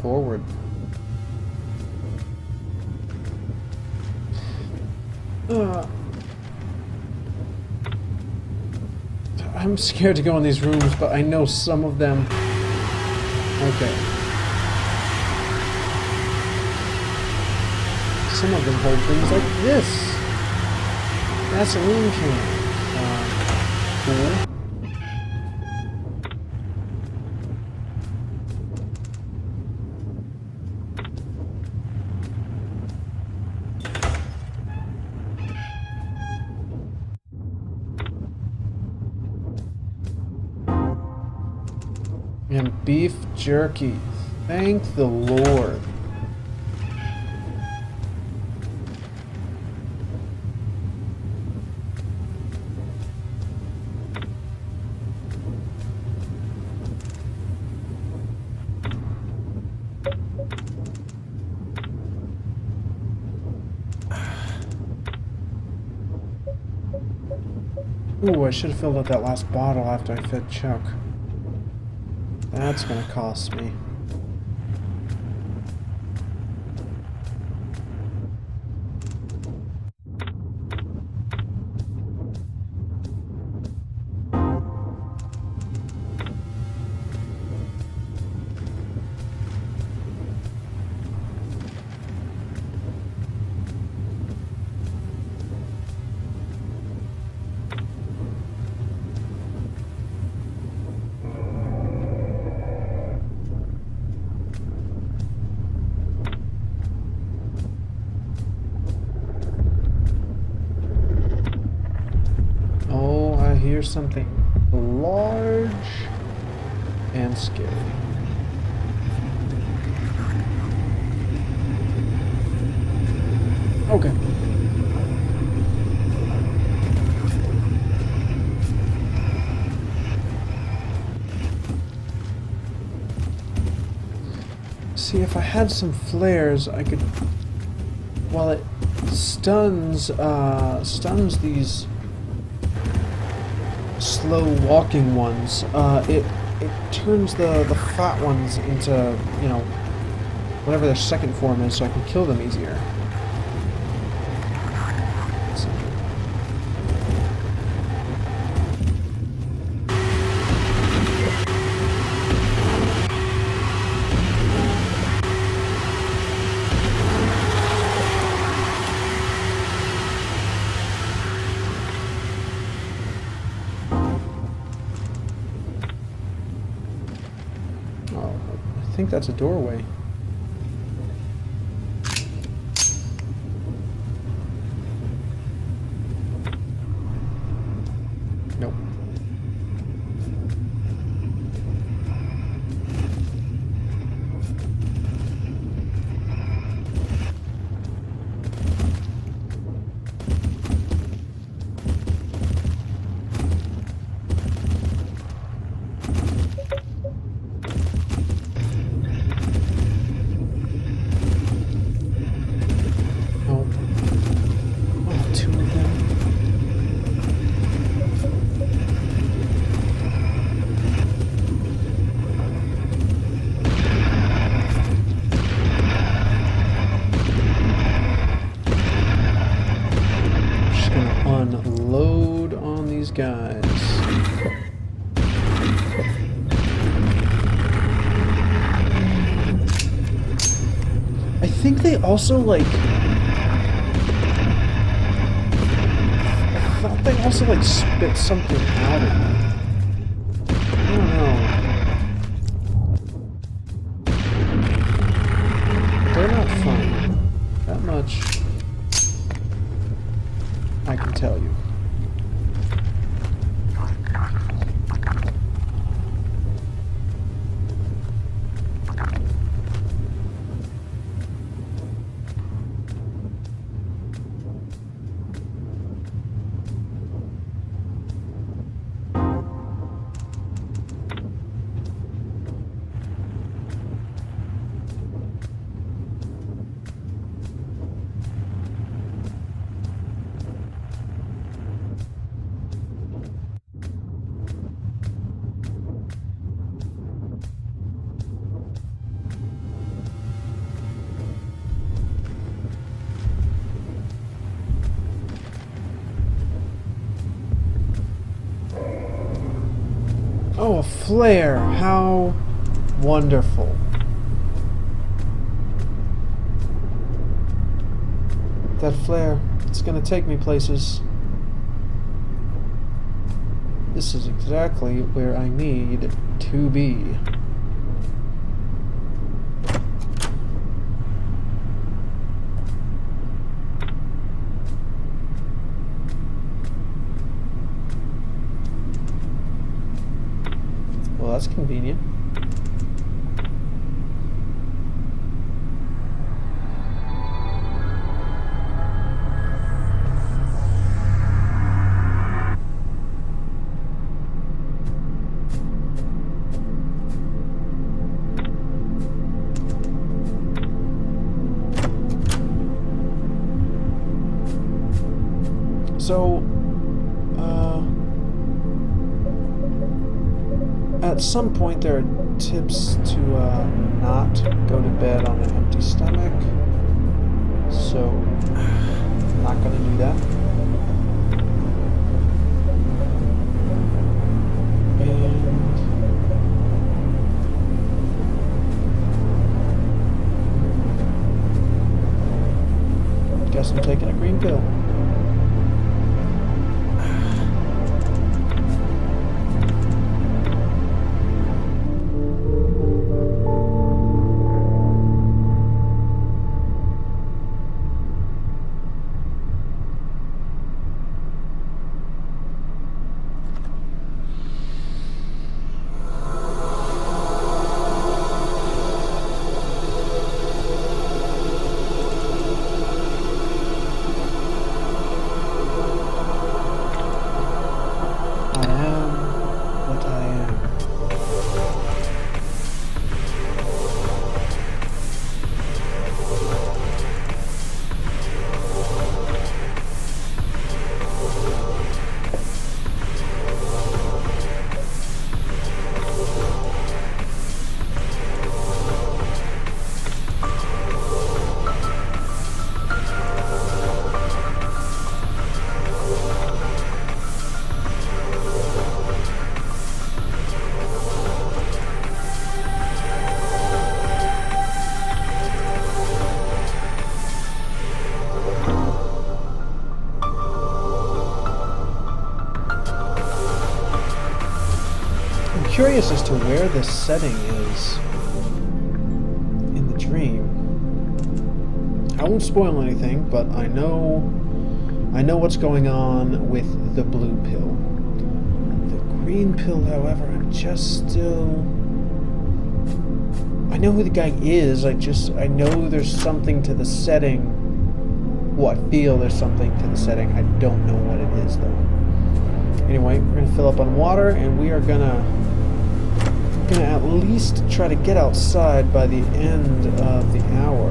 forward. I'm scared to go in these rooms, but I know some of them. Okay. Some of them hold things like this. Gasoline can. Cool. And beef jerky. Thank the Lord. Ooh, I should have filled up that last bottle after I fed Chuck. That's gonna cost me. Here's something large. and scary. Okay. See, if I had some flares, I could... While it stuns these slow walking ones, it turns the fat ones into, you know, whatever their second form is, so I can kill them easier. I think that's a doorway. Nope. Unload on these guys. I think they also like... I thought they also like spit something out of me. I don't know. They're not fun. That much I can tell you. Oh, a flare! How wonderful. That flare, it's gonna take me places. This is exactly where I need to be. Well, that's convenient. So, at some point there are tips to not go to bed on an empty stomach, so I'm not going to do that. And guess I'm taking a green pill. curious as to where this setting is in the dream. I won't spoil anything, but I know what's going on with the blue pill. The green pill, however, I'm just still... I know who the guy is, I know there's something to the setting. Well, I feel there's something to the setting. I don't know what it is, though. Anyway, we're going to fill up on water, and we are going to at least try to get outside by the end of the hour.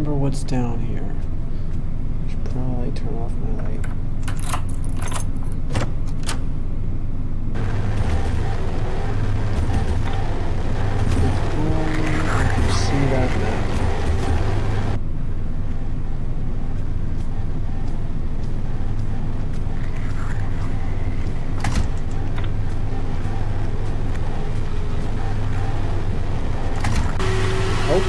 What's down here? I should probably turn off my light. If only I could see that map. Oh.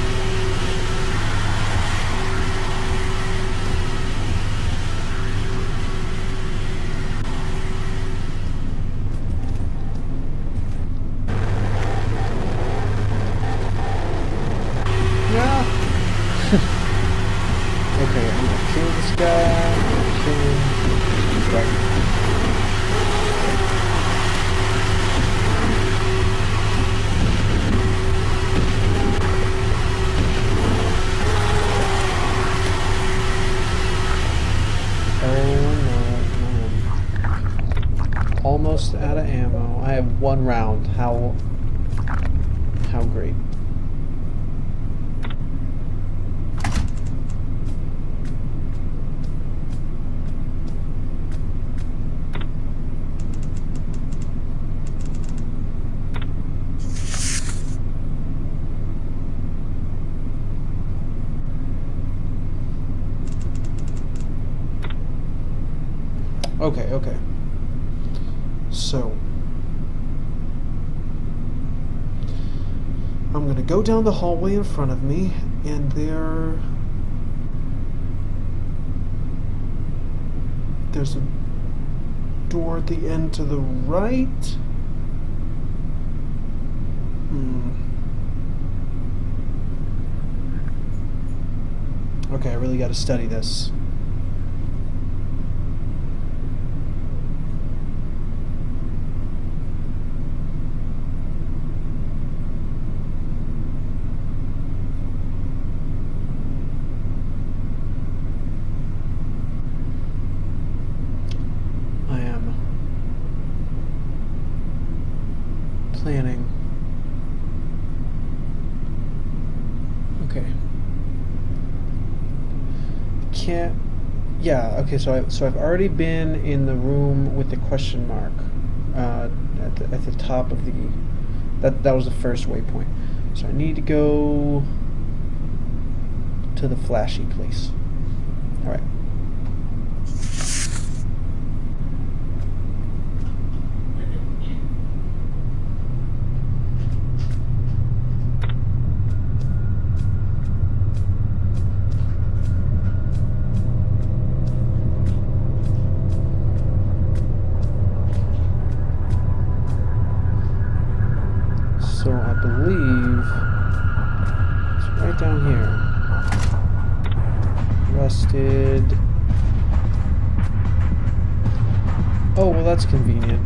Okay, I'm gonna kill this guy. I'm gonna kill him. Right. Oh no, almost out of ammo. I have one round. How great. Okay. So, I'm gonna go down the hallway in front of me, and there's a door at the end to the right. Okay, I really gotta study this. Planning. Okay. Can't. Yeah. Okay. So I've already been in the room with the question mark at the top of the. That was the first waypoint. So I need to go to the flashy place. All right. So I believe it's right down here. Rusted. Oh, well, that's convenient.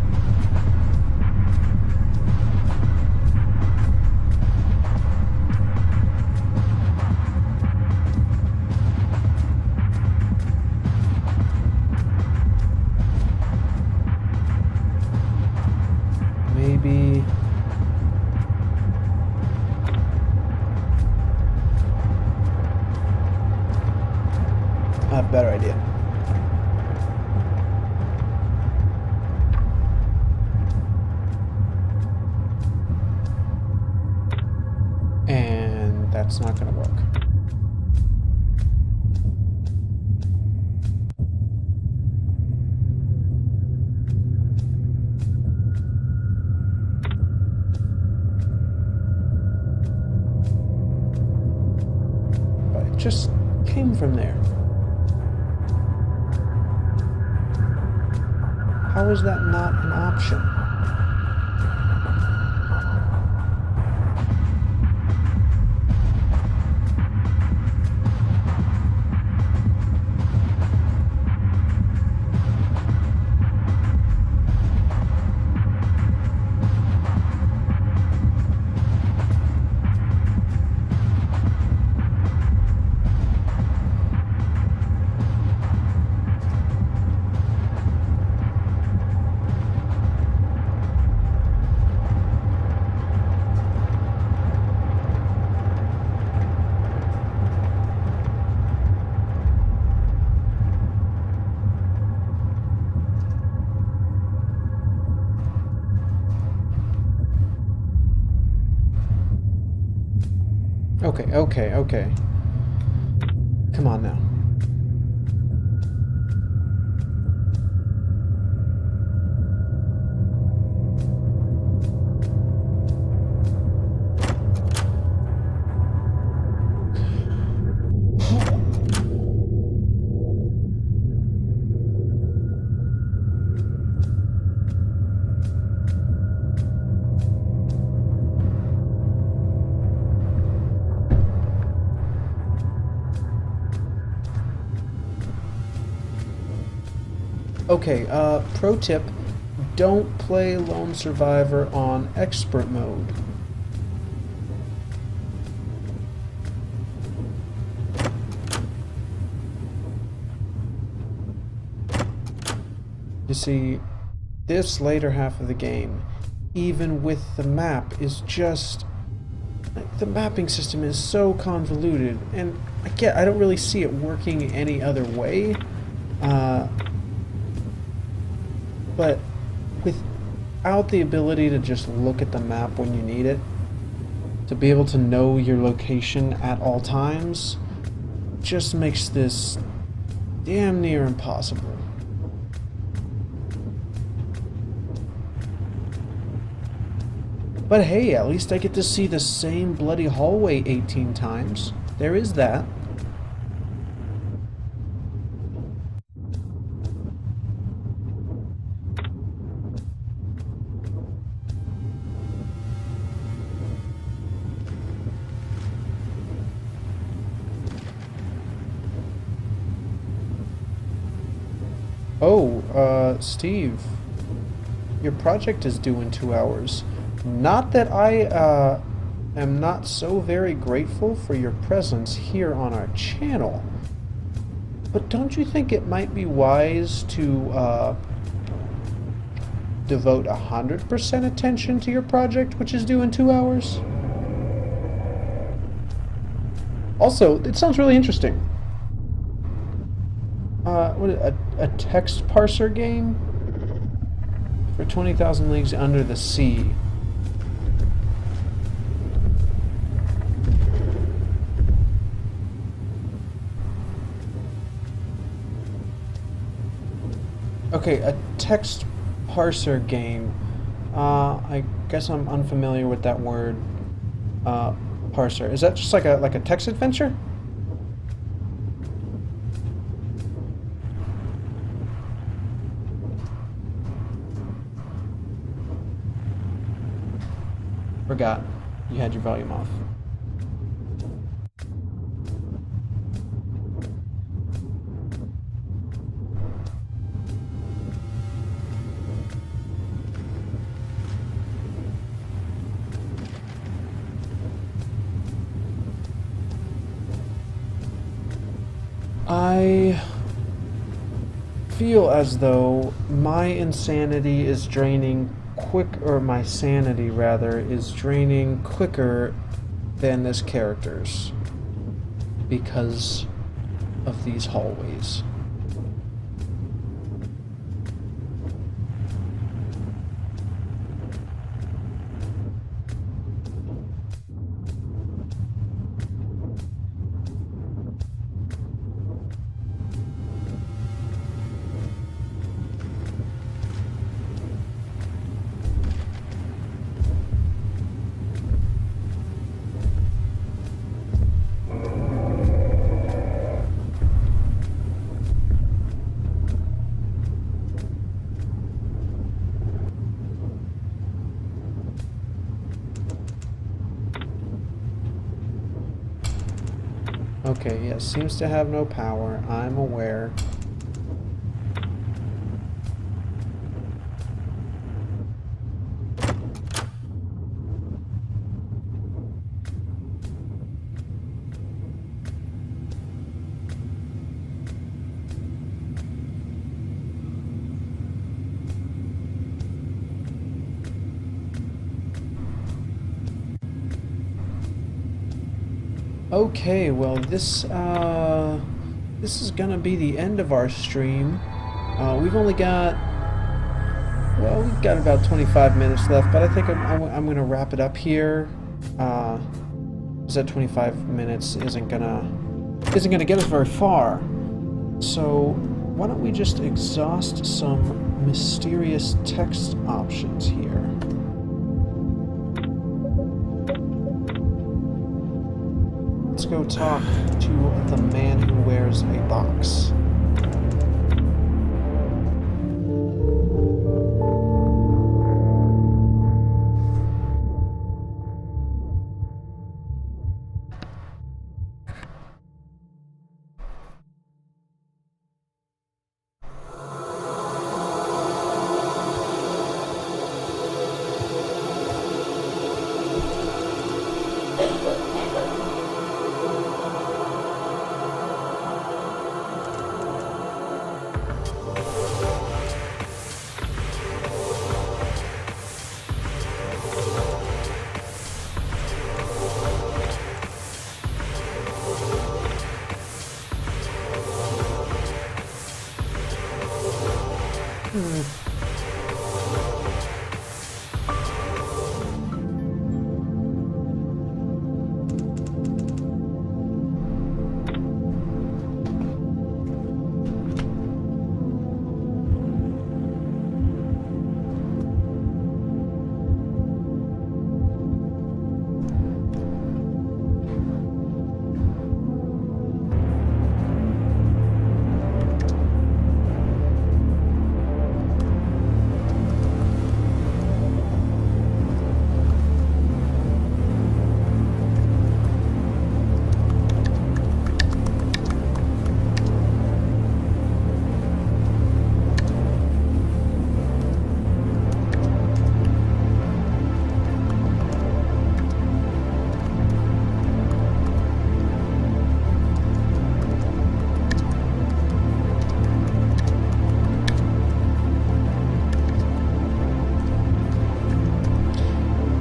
Maybe better idea. And that's not going to work. Just came from there. How is that not an option? Okay. Come on now. Okay, pro tip, don't play Lone Survivor on expert mode. You see, this later half of the game, even with the map, is just... the mapping system is so convoluted, and I don't really see it working any other way. But without the ability to just look at the map when you need it, to be able to know your location at all times, just makes this damn near impossible. But hey, at least I get to see the same bloody hallway 18 times. There is that. Oh, Steve, your project is due in 2 hours. Not that I, am not so very grateful for your presence here on our channel, but don't you think it might be wise to, devote 100% attention to your project, which is due in 2 hours? Also, it sounds really interesting. A text parser game for 20,000 Leagues Under the Sea. Okay, a text parser game. I guess I'm unfamiliar with that word. Parser. Is that just like a text adventure? Forgot you had your volume off. I feel as though my insanity is draining or my sanity rather, is draining quicker than this character's. Because of these hallways. Okay, yes, seems to have no power. I'm aware. Okay, well, this is gonna be the end of our stream. We've only got, well, we've got about 25 minutes left, but I think I'm gonna wrap it up here. That 25 minutes isn't gonna get us very far. So why don't we just exhaust some mysterious text options here? Let's go talk to the man who wears a box.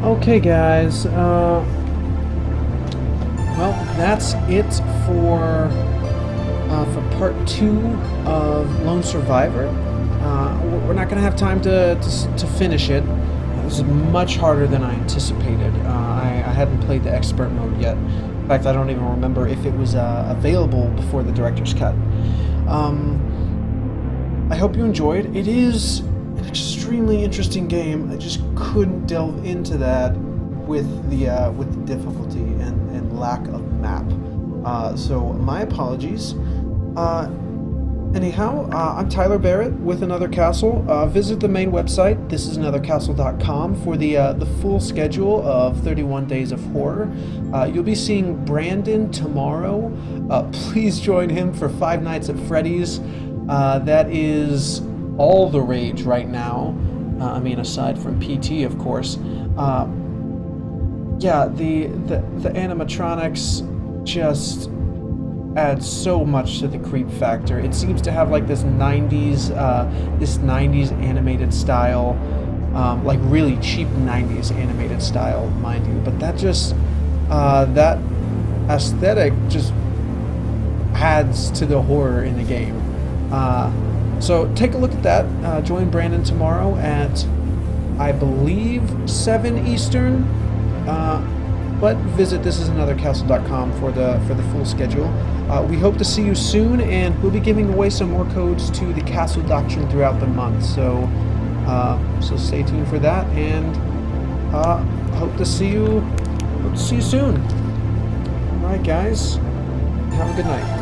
Okay, guys. Well, that's it for part 2 of Lone Survivor. We're not going to have time to finish it. It was much harder than I anticipated. I hadn't played the expert mode yet. In fact, I don't even remember if it was available before the director's cut. I hope you enjoyed. It is an extremely interesting game. I just couldn't delve into that with the difficulty and lack of map. So my apologies. Anyhow, I'm Tyler Barrett with Another Castle. Visit the main website, thisisanothercastle.com, for the full schedule of 31 Days of Horror. You'll be seeing Brandon tomorrow. Please join him for Five Nights at Freddy's. That is all the rage right now. I mean, aside from PT, of course. Yeah, the animatronics just add so much to the creep factor. It seems to have like this 90s animated style, like really cheap 90s animated style, mind you. But that just that aesthetic just adds to the horror in the game. So take a look at that. Join Brandon tomorrow at, I believe, 7 Eastern. But visit thisisanothercastle.com for the full schedule. We hope to see you soon, and we'll be giving away some more codes to the Castle Doctrine throughout the month. So stay tuned for that, and hope to see you soon. All right, guys. Have a good night.